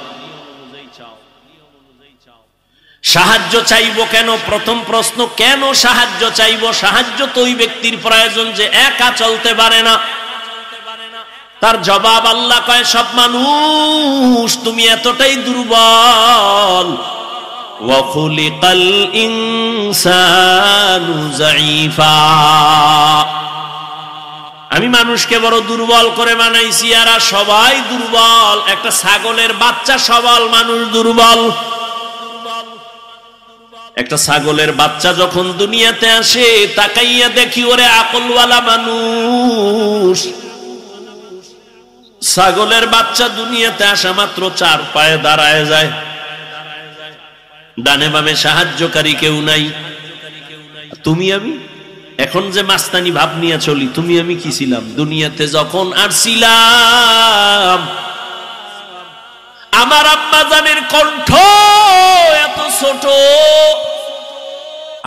সাহায্য চাইবো কেন? প্রথম প্রশ্ন, কেন সাহায্য চাইবো? সাহায্য তো ওই ব্যক্তির প্রয়োজন যে একা চলতে পারে না। তার জবাব আল্লাহ কয় সব মানুষ তুমি এতটাই দুর্বল। ওয়া খুলিকাল ইনসানু যায়ীফা, আমি মানুষকে বড় দুর্বল করে বানাইছি, আর সবাই দুর্বল। একটা ছাগলের বাচ্চা সবল, মানুষ দুর্বল। একটা ছাগলের বাচ্চা যখন দুনিয়াতে আসে, তাকাইয়া দেখি ওরে আকলওয়ালা মানুষ। ছাগলের বাচ্চা দুনিয়াতে আসা মাত্র 4 পায়ে দাঁড়ায় যায়, ডানে বামে সাহায্যকারী কেউ নাই। তুমি আমি এখন যে মাস্তানি ভাব নিয়ে চলি, তুমি আমি কি ছিলাম দুনিয়াতে যখন আসছিলাম? আমার আম্মা জানের কণ্ঠ এত ছোট,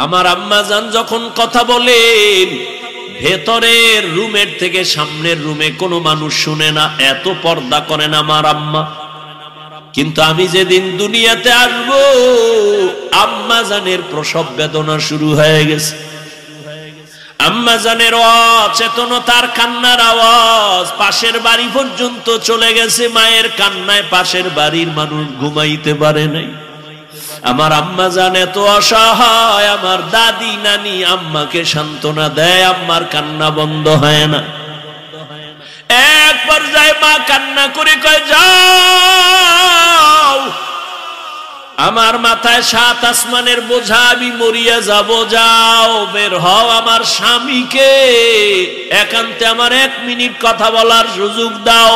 আমার আম্মা জান যখন কথা বলেন ভেতরের রুমের থেকে সামনের রুমে কোনো মানুষ শুনে না, এত পর্দা করেন আমার আম্মা। কিন্তু আমি যেদিন দুনিয়াতে আসবো, আম্মা জানের প্রসব বেদনা শুরু হয়ে গেছে। আম্মা জানের অচেতনতার কান্নার আওয়াজ পাশের বাড়ি পর্যন্ত চলে গেছে। মায়ের কান্নায় পাশের বাড়ির মানুষ ঘুমাইতে পারে নাই। আমার আম্মা জান এত অসহায়, আমার দাদি নানি আম্মাকে সান্ত্বনা দেয়, আম্মার কান্না বন্ধ হয় না। একবার যায় মা কান্না করে কয়, যাও, আমার মাথায় 7 আসমানের বোঝা, আমি মরিয়া যাব, যাও বের হও, আমার স্বামীকে একান্তে আমার 1 মিনিট কথা বলার সুযোগ দাও।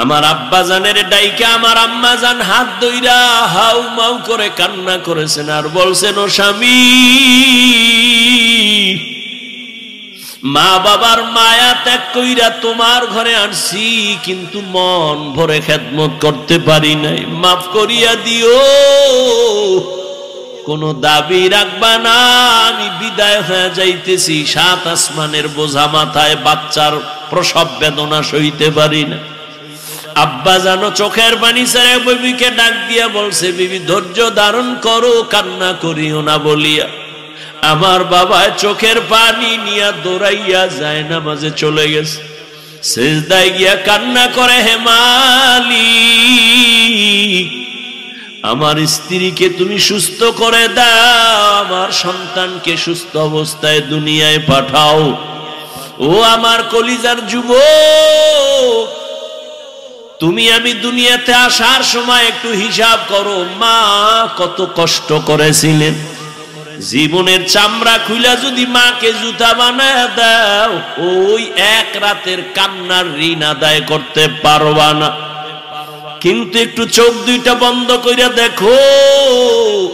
আমার আব্বা জানের ডাইকা আমার আম্মা জান হাত ধইরা হাউ মাউ করে কান্না করেছেন আর বলছেন, ও স্বামী, মা বাবার মায়া ত্যাগ কইরা তোমার ঘরে আনছি, কিন্তু মন ভরে খেদমত করতে পারি নাই, মাফ করিয়া দিও, কোনো দাবি রাখবা না, আমি বিদায় হয়ে যাইতেছি, 7 আসমানের বোঝা মাথায়, বাচ্চার প্রসব বেদনা সইতে পারি না। আব্বা জানো চোখের পানি ছেড়ে বিবিকে ডাক দিয়া বলছে, বিবি ধৈর্য ধারণ করো, কান্না করিও না বলিয়া আমার বাবা চোখের পানি নিয়ে দৌড়াইয়া যায় নামাজে চলে গেছে। সিজদায় গিয়া কান্না করে, হে মালিক, আমার স্ত্রীকে তুমি সুস্থ করে দাও, আমার সন্তানকে সুস্থ অবস্থায় দুনিয়ায় পাঠাও। ও আমার কলিজার যুবক, তুমি আমি দুনিয়াতে আসার সময় একটু হিসাব করো, মা কত কষ্ট করেছিলেন, জীবনের চামড়া খুইলা যদি মাকে জুতা বানায় দাও, ওই 1 রাতের কান্নার ঋণ আদায় করতে পারবা না। কিন্তু একটু চোখ দুইটা বন্ধ কইরা দেখো,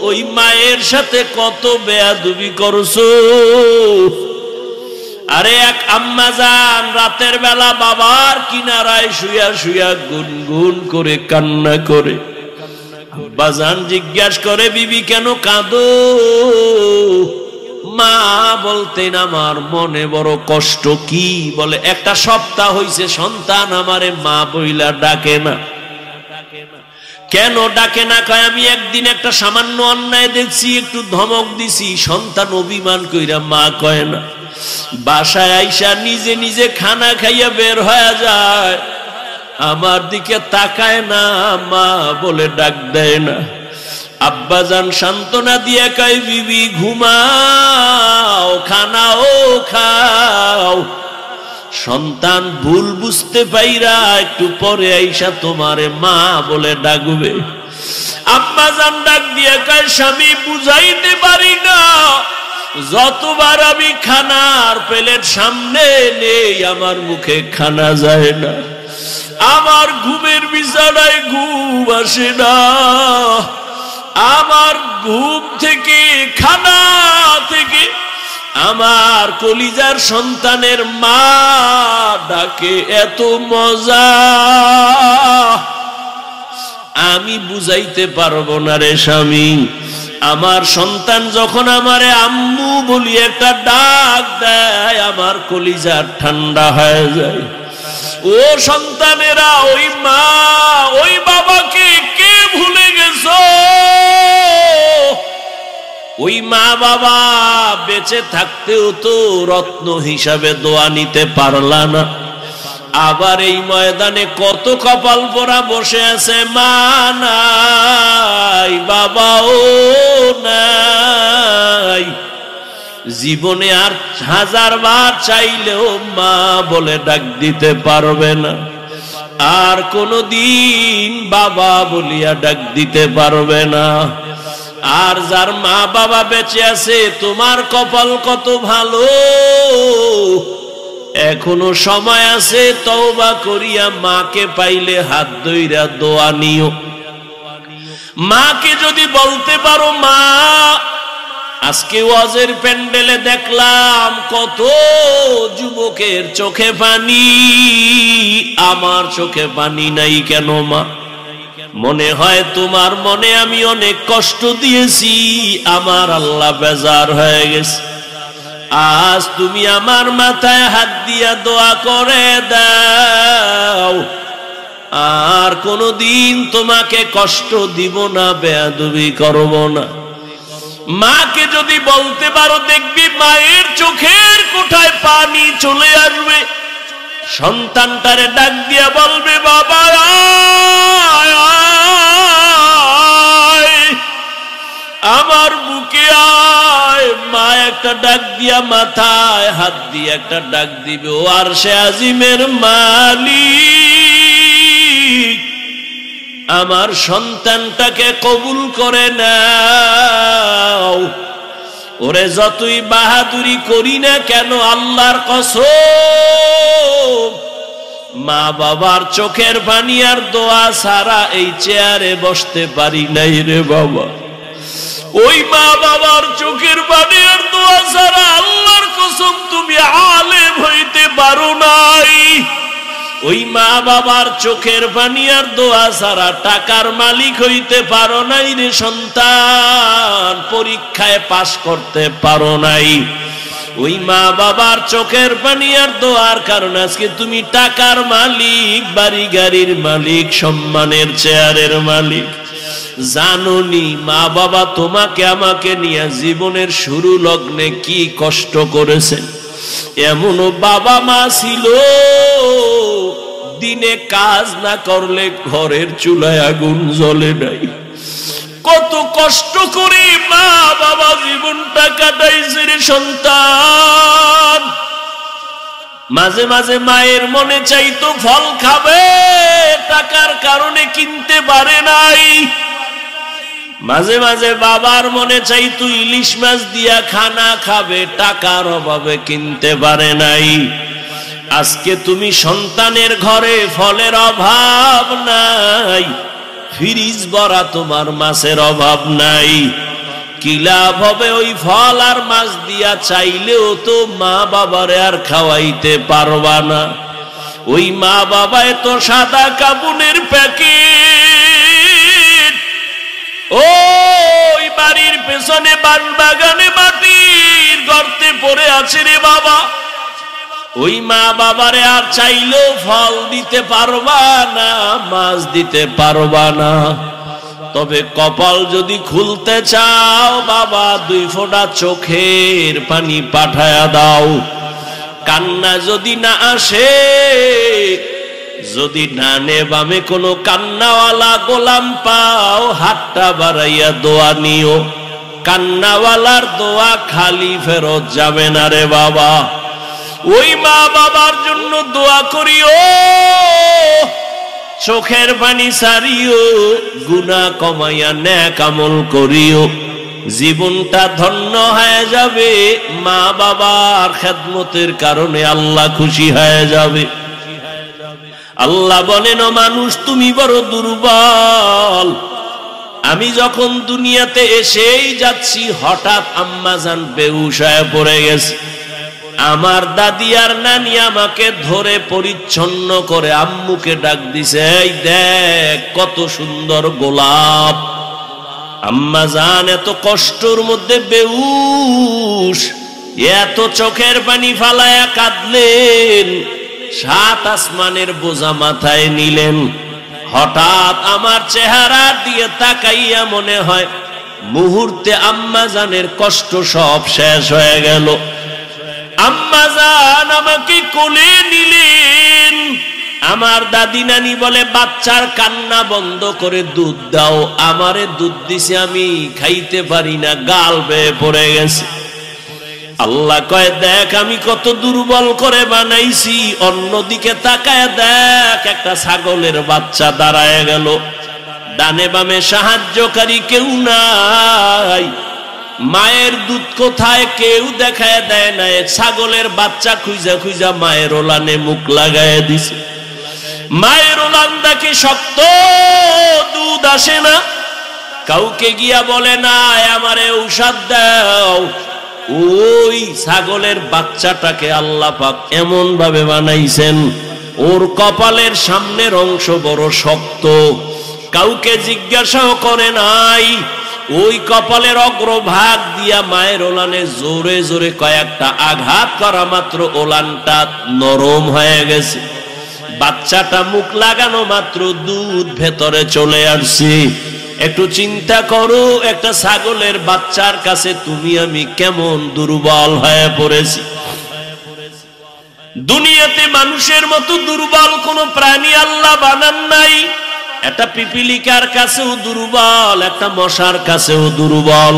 ওই মায়ের সাথে কত বেয়াদবি করছো। আরে এক আম্মা জান রাতের বেলা বাবার কিনারায় শুয়া শুয়া গুনগুন করে কান্না করে। বাজান জিজ্ঞাসা করে, বিবি কেন কাঁদো? মা বলতেন, আমার মনে বড় কষ্ট। কি বলে? 1 সপ্তাহ হইছে সন্তান আমারে মা বইলা ডাকে না। কেন ডাকে না? কয়, আমি একদিন একটা সামান্য অন্যায় দেখছি, একটু ধমক দিছি, সন্তান অভিমান কইরা মা কয় না। বাসায় আইসা নিজে নিজে খানা খাইয়া বের হয়ে যায়, আমার দিকে তাকায় না, মা বলে ডাক দেয় না। আব্বাজান সান্ত্বনা দিয়ে কয়, বিবি ঘুমাও, খানাও খাও, সন্তান ভুল বুঝতে পাইরা একটু পরে আইসা তোমারে মা বলে ডাকবে। আব্বাজান ডাক দিয়ে কয়, স্বামী বুঝাইতে পারি না, যতবার আমি খানার প্লেট সামনে নেই আমার মুখে খানা যায় না, আমার ঘুমের বিছানায় ঘুম আসে না, আমার ঘুম থেকে খানা থেকে আমার কলিজার সন্তানের মা ডাকে এত মজা, আমি বুঝাইতে পারবো না রে স্বামী। আমার সন্তান যখন আমারে আম্মু বলি একটা ডাক দেয়, আমার কলিজার ঠান্ডা হয়ে যায়। ও সন্তানেরা, ওই মা ওই বাবাকে কে ভুলে গেছো? ওই মা বাবা বেঁচে থাকতেও তো রত্ন হিসাবে দোয়া নিতে পারলা না, আবার এই ময়দানে কত কপাল পোড়া বসে আছে, মা নাই, বাবাও নাই, জীবনে আর 1000 বার চাইলেও মা বলে ডাক দিতে পারবে না, আর কোনদিন বাবা বলিয়া ডাক দিতে পারবে না। আর যার মা বাবা বেঁচে আছে, তোমার কপাল কত ভালো, এখনো সময় আছে, তওবা করিয়া মাকে পাইলে হাত ধইরা দোয়া নিও। মাকে যদি বলতে পারো, মা, আজকে ওয়াজের প্যান্ডেলে দেখলাম কত যুবকের চোখে পানি, আমার চোখে পানি নাই কেন মা? মনে হয় তোমার মনে আমি অনেক কষ্ট দিয়েছি, আমার আল্লাহ বেজার হয়ে গেছে, আজ তুমি আমার মাথায় হাত দিয়া দোয়া করে দাও, আর কোনদিন তোমাকে কষ্ট দিব না, বেয়াদবি করব না। মাকে যদি বলতে পারো, দেখবি মায়ের চোখের কোঠায় পানি চলে আসবে, সন্তানটারে ডাক দিয়া বলবে, বাবা আয়, আমার বুকে আয়, মা একটা ডাক দিয়া, মাথায় হাত দিয়ে একটা ডাক দিবে, ও আরশে আজিমের মালিক, আমার সন্তানটাকে কবুল করে নাও। ওরে যতই বাহাদুরি করি না কেন, আল্লাহর কসম, মা বাবার চোখের পানি আর দোয়া ছাড়া এই চেয়ারে বসতে পারি নাই রে বাবা। ওই মা বাবার চোখের পানি আর দোয়া ছাড়া আল্লাহর কসম তুমি আলেম হইতে পারো নাই। ওই মা বাবার চোখের পানি আর দোয়া ছাড়া টাকার মালিক হইতে পারো নাই রে সন্তান, পরীক্ষায় পাশ করতে পারো নাই। ওই মা বাবার চোখের পানি আর দোয়ার কারণে আজকে তুমি টাকার মালিক, বাড়ি গাড়ির মালিক, সম্মানের চেয়ারের মালিক। জানোনি মা বাবা তোমাকে আমাকে নিয়ে জীবনের শুরু লগ্নে কি কষ্ট করেছেন? এমনও বাবা মা ছিল দিনে কাজ না করলে ঘরের চুলায় আগুন জ্বলে নাই। কত কষ্ট করে মা বাবা জীবনটা কাটাইছে রে সন্তান। মাঝে মাঝে মায়ের মনে চাইতো ফল খাবে, টাকার কারণে কিনতে পারে নাই। মাঝে মাঝে বাবার মনে চাইতো ইলিশ মাছ দিয়া খানা খাবে, টাকার অভাবে কিনতে পারে নাই। আজকে তুমি সন্তানের ঘরে ফলের অভাব নাই, ফ্রিজ ভরা তোমার মাছের অভাব নাই। কি লাভ হবে ওই ফল আর মাছ দিয়া? চাইলেও তো মা বাবারে আর খাওয়াইতে পারবা না। ওই মা বাবায় তো সাদা কাপুনের প্যাকেট, ওই বাড়ির পেছনে বান বাগানে মাটির গর্তে পড়ে আছে রে বাবা। ওই মা বাবারে আর চাইলেও ফল দিতে পারবা না, মাছ দিতে পারবা না। তবে কপাল যদি খুলতে চাও বাবা, 2 ফোঁটা চোখের পানি পাঠায়া দাও। কান্না যদি না আসে, যদি ডানে বামে কোনো কান্নাওয়ালা গোলাম পাও, হাতটা বাড়াইয়া দোয়া নিও। কান্নাওয়ালার দোয়া খালি ফেরত যাবে না রে বাবা। ওই মা বাবার জন্য দোয়া করিও, চোখের পানি ছাড়িও, গুনাহ কমাইয়া নেক আমল করিও। জীবনটা ধন্য হয়ে যাবে, মা বাবার খেদমতের কারণে আল্লাহ খুশি হয়ে যাবে। আল্লাহ বলেন, ও মানুষ তুমি বড় দুর্বল। আমি যখন দুনিয়াতে এসেই যাচ্ছি, হঠাৎ আম্মাজান বেহুশ হয়ে পড়ে গেছে। আমার দাদি আর নানি আমাকে ধরে পরিচ্ছন্ন করে আম্মুকে ডাক দিছে, এই দেখ কত সুন্দর গোলাপ। আম্মা জান এত কষ্টর মধ্যে বেহুশ, এত চোখের পানি ফালায়া কাঁদলেন, 7 আসমানের বোঝা মাথায় নিলেন। হঠাৎ আমার চেহারা দিয়ে তাকাইয়া মনে হয় মুহূর্তে আম্মা জানের কষ্ট সব শেষ হয়ে গেল। আম্মা জান আমাকে কোলে নিলেন। আমার দাদি নানি বলে, বাচ্চার কান্না বন্ধ করে দুধ দাও। আমারে দুধ দিছে, আমি খাইতে পারি না, গাল বেয়ে পড়ে গেছে। আল্লাহ কয়, দেখ আমি কত দুর্বল করে বানাইছি। অন্যদিকে তাকায় দেখ, একটা ছাগলের বাচ্চা দাঁড়ায় গেল। ডানে বামে সাহায্যকারী কেউ নাই। মায়ের দুধ কোথায় কেউ দেখায় দেয় না। ছাগলের বাচ্চা খুঁজা খুঁজা মায়ের ওলানে মুখ লাগায় দিছে। মায়ের ওলান দেখে শক্ত, দুধ আসে না। কাউকে গিয়া বলে না আমারে ঔষধ দাও। ওই ছাগলের বাচ্চাটাকে আল্লাহ পাক এমন ভাবে বানাইছেন, ওর কপালের সামনের অংশ বড় শক্ত। কাউকে জিজ্ঞাসাও করে নাই। ওই কপালের অগ্রভাগ দিয়া মায়ের ওলানে জোরে জোরে কয়েকটা আঘাত করা মাত্র ওলানটা নরম হয়ে গেছে। বাচ্চাটা মুখ লাগানো মাত্র দুধ ভেতরে চলে আসছে। একটু চিন্তা করো, একটা ছাগলের বাচ্চার কাছে তুমি আমি কেমন দুর্বল হয়ে পড়েছি। দুনিয়াতে মানুষের মতো দুর্বল কোন প্রাণী আল্লাহ বানান নাই। একটা পিপিলিকার কাছেও দুর্বল, একটা মশার কাছেও দুর্বল।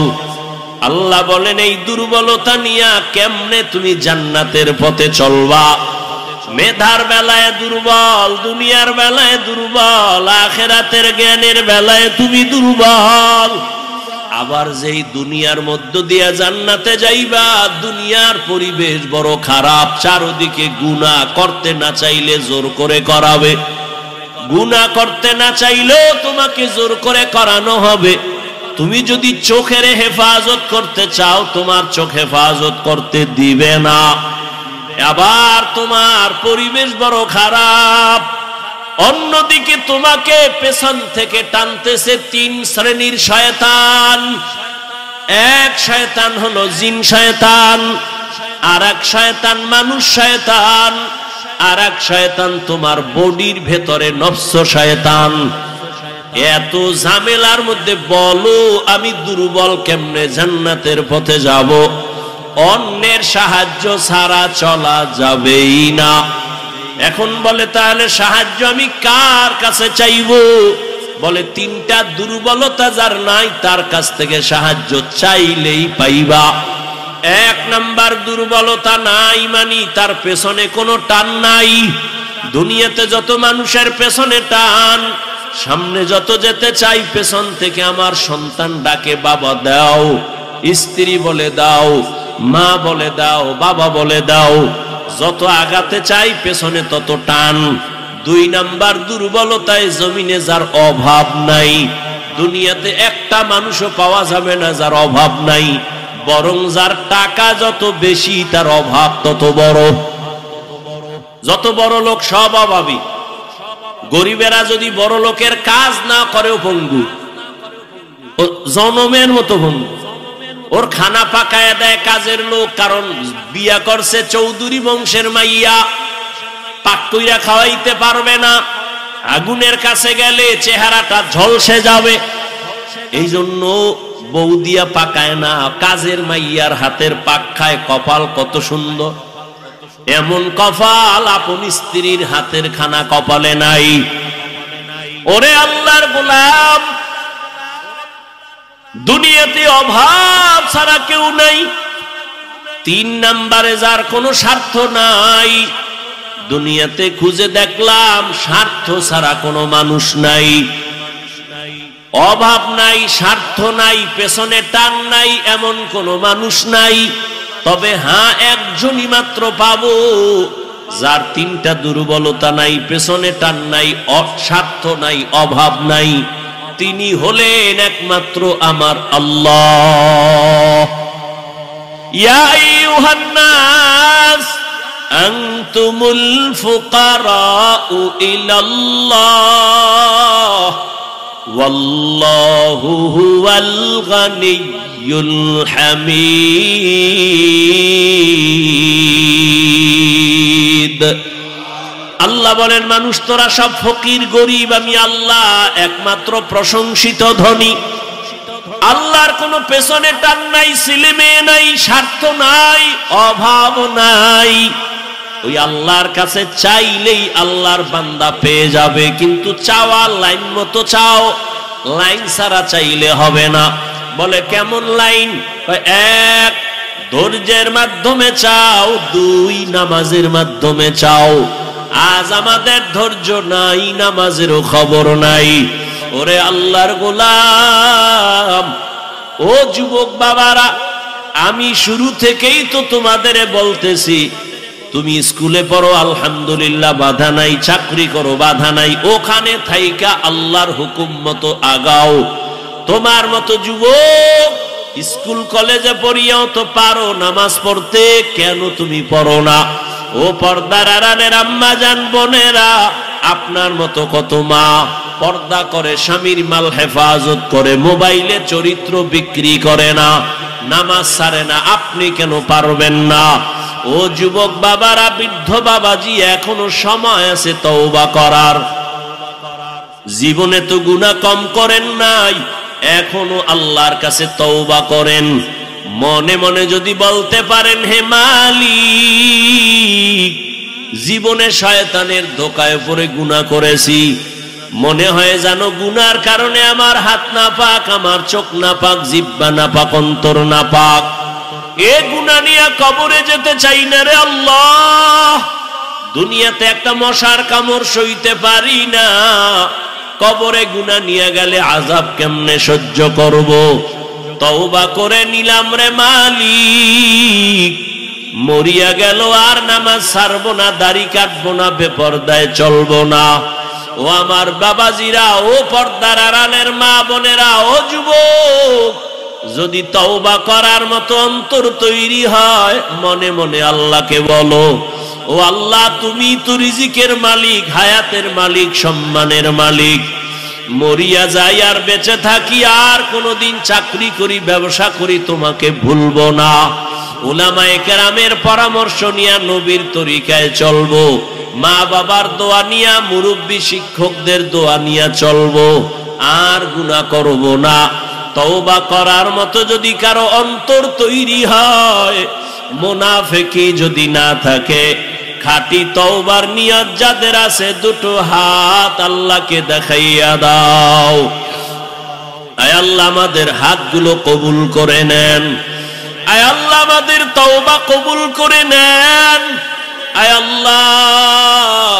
আল্লাহ বলেন এই দুর্বলতা নিয়া কেমনে তুমি জান্নাতের পথে চলবা? মেধার বেলায় দুর্বল, দুনিয়ার বেলায় দুর্বল, আখিরাতের জ্ঞানের বেলায় তুমি দুর্বল। আবার যেই দুনিয়ার মধ্য দিয়া জান্নাতে যাইবা, দুনিয়ার পরিবেশ বড় খারাপ, চারদিকে গুনাহ, করতে না চাইলে জোর করে করাবে, গুনাহ করতে না চাইলেও তোমাকে জোর করে করানো হবে। তুমি যদি চোখের হেফাজত করতে চাও, তোমার চোখ হেফাজত করতে দিবে না। আবার তোমার পরিবেশ বড় খারাপ, অন্যদিকে তোমাকে পেছন থেকে টানতেছে তিন শ্রেণীর শয়তান। এক শয়তান হলো জিন শয়তান, আর এক শয়তান মানুষ শয়তান, আর এক শয়তান তোমার বডির ভেতরে নফস শয়তান। এত ঝামেলার মধ্যে বলো আমি দুর্বল, কেমনে জান্নাতের পথে যাব? অন্যের সাহায্য ছাড়া চলা যাবেই না। এখন বলে তাহলে সাহায্য আমি কার কাছে চাইব? বলে তিনটা দুর্বলতা যার নাই তার কাছ থেকে সাহায্য চাইলেই পাইবা। এক নাম্বার দুর্বলতা নাই মানি তার পেছনে কোনো টান নাই। দুনিয়াতে যত মানুষের পেছনে টান, সামনে যত যেতে চাই পেছন থেকে আমার সন্তান ডাকে বাবা দাও, স্ত্রী বলে দাও, মা বলে দাও, বাবা বলে দাও, যত আগাতে চাই পেছনে তত টান। দুই নাম্বার দুর্বলতায় জমিনে যার অভাব নাই। দুনিয়াতে একটা মানুষও পাওয়া যাবে না যার অভাব নাই, বরং যার টাকা যত বেশি তার অভাব তত বড়। যত বড় লোক সব অভাবী। গরিবেরা যদি বড় লোকের কাজ না করেও পঙ্গু, জনমের মতো পঙ্গু। ওর খানা পাকায় দেয় কাজের লোক, কারণ বিয়া করছে চৌধুরী বংশের মাইয়া, পাক কইরা খাওয়াইতে পারবে না। আগুনের কাছে গেলে চেহারাটা ঝলসে যাবে, এই জন্য বউ দিয়া পাকায় না, কাজের মাইয়ার হাতের পাক খায়। কপাল কত সুন্দর, এমন কপাল আপন স্ত্রীর হাতের খানা কপালে নাই। ওরে আল্লাহর গোলাম, দুনিয়াতে অভাব ছাড়া কেউ নাই। তিন নাম্বারে যার কোনো স্বার্থ নাই। দুনিয়াতে খুঁজে দেখলাম স্বার্থ ছাড়া কোনো মানুষ নাই। অভাব নাই, স্বার্থ নাই, পেছনে টান নাই, এমন কোনো মানুষ নাই। তবে হ্যাঁ, একজনই মাত্র পাবো যার তিনটা দুর্বলতা নাই, পেছনে টান নাই, স্বার্থ নাই, অভাব নাই। তিনি হলেন একমাত্র আমার আল্লাহ। ইয়া আইয়ুহান নাস আনতুমুল ফুকারাউ ইলাল্লাহ ওয়াল্লাহু হুয়াল গানিয়্যুল হামিদ। আল্লাহ বলেন মানুষ তোরা সব ফকির গরিব, আমি আল্লাহ একমাত্র প্রশংসিত ধনী। আল্লাহর কোনো পেছনে টান নাই, ছেলে মেয়ে নাই, স্বার্থ নাই, অভাব নাই। ওই আল্লাহর কাছে চাইলেই আল্লাহর বান্দা পেয়ে যাবে, কিন্তু চাওয়া লাইন মতো চাও, লাইন ছাড়া চাইলে হবে না। বলে কেমন লাইন? এক, ধৈর্যের মাধ্যমে চাও। দুই, নামাজের মাধ্যমে চাও। আজ আমাদের ধৈর্য নাই, নামাজেরও খবর নাই। ওরে আল্লাহর গোলাম, ও যুবক বাবারা, আমি শুরু থেকেই তো তোমাদের বলতেছি, তুমি স্কুলে পড়ো আলহামদুলিল্লাহ, বাধা নাই। চাকরি করো, বাধা নাই। ওখানে থাইকা আল্লাহর হুকুম মতো আগাও। তোমার মতো যুবক স্কুল কলেজে পড়িয়াও তো পারো নামাজ পড়তে, কেন তুমি পড়ো না? ও পর্দার আড়ালের আম্মা জান বোনেরা, আপনার মতো কত মা পর্দা করে, স্বামীর মাল হেফাজত করে, মোবাইলে চরিত্র বিক্রি করে না, নামাজ ছাড়ে না, আপনি কেন পারবেন না? ও যুবক বাবারা, বৃদ্ধ বাবাজি, এখনো সময় আছে তওবা করার। জীবনে তো গুনাহ কম করেন নাই, এখনো আল্লাহর কাছে তওবা করেন। মনে মনে যদি বলতে পারেন, হে মালিক, জীবনে শয়তানের ধোকায় পড়ে গুনাহ করেছি, মনে হয় জানো গুনার কারণে আমার হাত না পাক, আমার চোখ না পাক, জিহ্বা না পাক, অন্তর না পাক। এ গুনাহ নিয়ে কবরে যেতে চাই না রে আল্লাহ। দুনিয়াতে একটা মশার কামড় সইতে পারি না, কবরে গুনাহ নিয়ে গেলে আযাব কেমনে সহ্য করব। তওবা করে নিলাম রে মালিক, মরিয়া গেল আর নামাজ ছাড়বো না, দাড়ি কাটবো না, বেপরদায় চলবো না। ও আমার বাবাজিরা, ও পর্দার আড়ালের মা বোনেরা, ও যুবক, যদি তওবা করার মতো অন্তর তৈরি হয়, মনে মনে আল্লাহকে বলো, ও আল্লাহ তুমি তো রিজিকের মালিক, হায়াতের মালিক, সম্মানের মালিক। মরিয়া যাই আর বেঁচে থাকি আর কোনোদিন চাকরি করি, ব্যবসা করি, তোমাকে ভুলবো না। উলামায়ে কেরামের পরামর্শ নিয়ে নবীর তরিকায় চলবো, মা বাবার দোয়া নিয়া, মুরব্বী শিক্ষকদের দোয়া নিয়া চলবো, আর গুনাহ করব না। তওবা করার মতো যদি কারো অন্তর তৈরি হয়, মুনাফিকি যদি না থাকে, খাঁটি তওবার নিয়ত যাদের আছে, দুটো হাত আল্লাহকে দেখাইয়া দাও। আয় আল্লাহ আমাদের হাতগুলো কবুল করে নেন, আয় আল্লাহ আমাদের তওবা কবুল করে নেন। আয় আল্লাহ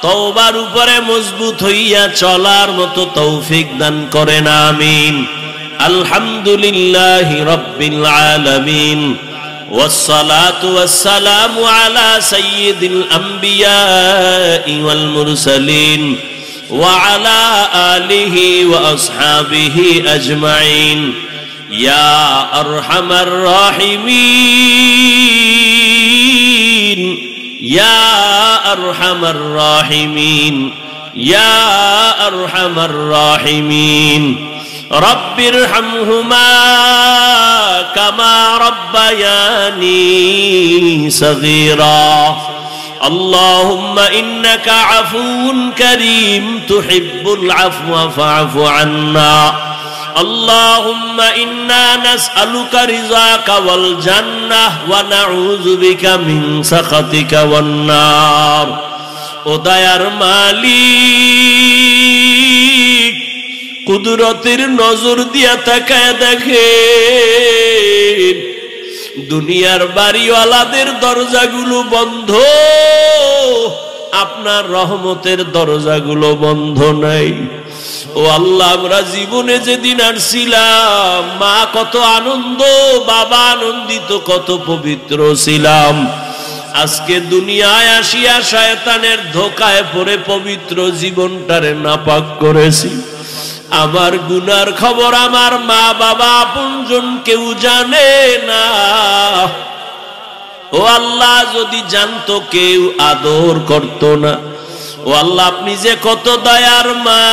তওবার উপরে মজবুত হইয়া চলার মতো তৌফিক দান করেন, আমিন। আলহামদুলিল্লাহি রাব্বিল আলামিন, ওয়াসসালাতু ওয়াসসালামু আলা সাইয়্যিদিল আমবিয়াই ওয়াল মুরসালিন ওয়া আলা আলিহি ওয়া আসহাবিহি আজমাইন। ইয়া আরহামার রাহিমিন, ইয়া আরহামার রাহিমিন, ইয়া আরহামার রাহিমিন। রব্বিরহামহুমা কামা রব্বায়ানি সগীরা। আল্লাহুম্মা ইন্নাকা আফুউন কারীম তুহিব্বুল আফওয়া ফা'ফু আন্না। আল্লাহুম্মা ইন্না নাসআলুকা রিযাকা ওয়াল জান্নাহ ওয়া নাউযু বিকা মিন সাখাতিকা ওয়ান নার। ও দয়ার মালিক, কুদরতের নজর দিয়া তাকায় দেখেন, দুনিয়ার বাড়িওয়ালাদের দরজাগুলো বন্ধ, আপনার রহমতের দরজাগুলো বন্ধ নাই। ও আল্লাহ, আমরা জীবনে যেদিন আসছিলাম, মা কত আনন্দ, বাবা আনন্দিত, কত পবিত্র ছিলাম। আজকে দুনিয়ায় আসিয়া শয়তানের ধোকায় পড়ে পবিত্র জীবনটারে নাপাক করেছি। আমার গুনার খবর আমার মা বাবা আপনজন কেউ জানে না। ও আল্লাহ, যদি জানতো কেউ আদর করতো না। ও আল্লাহ, আপনি যে কত দয়ার মা।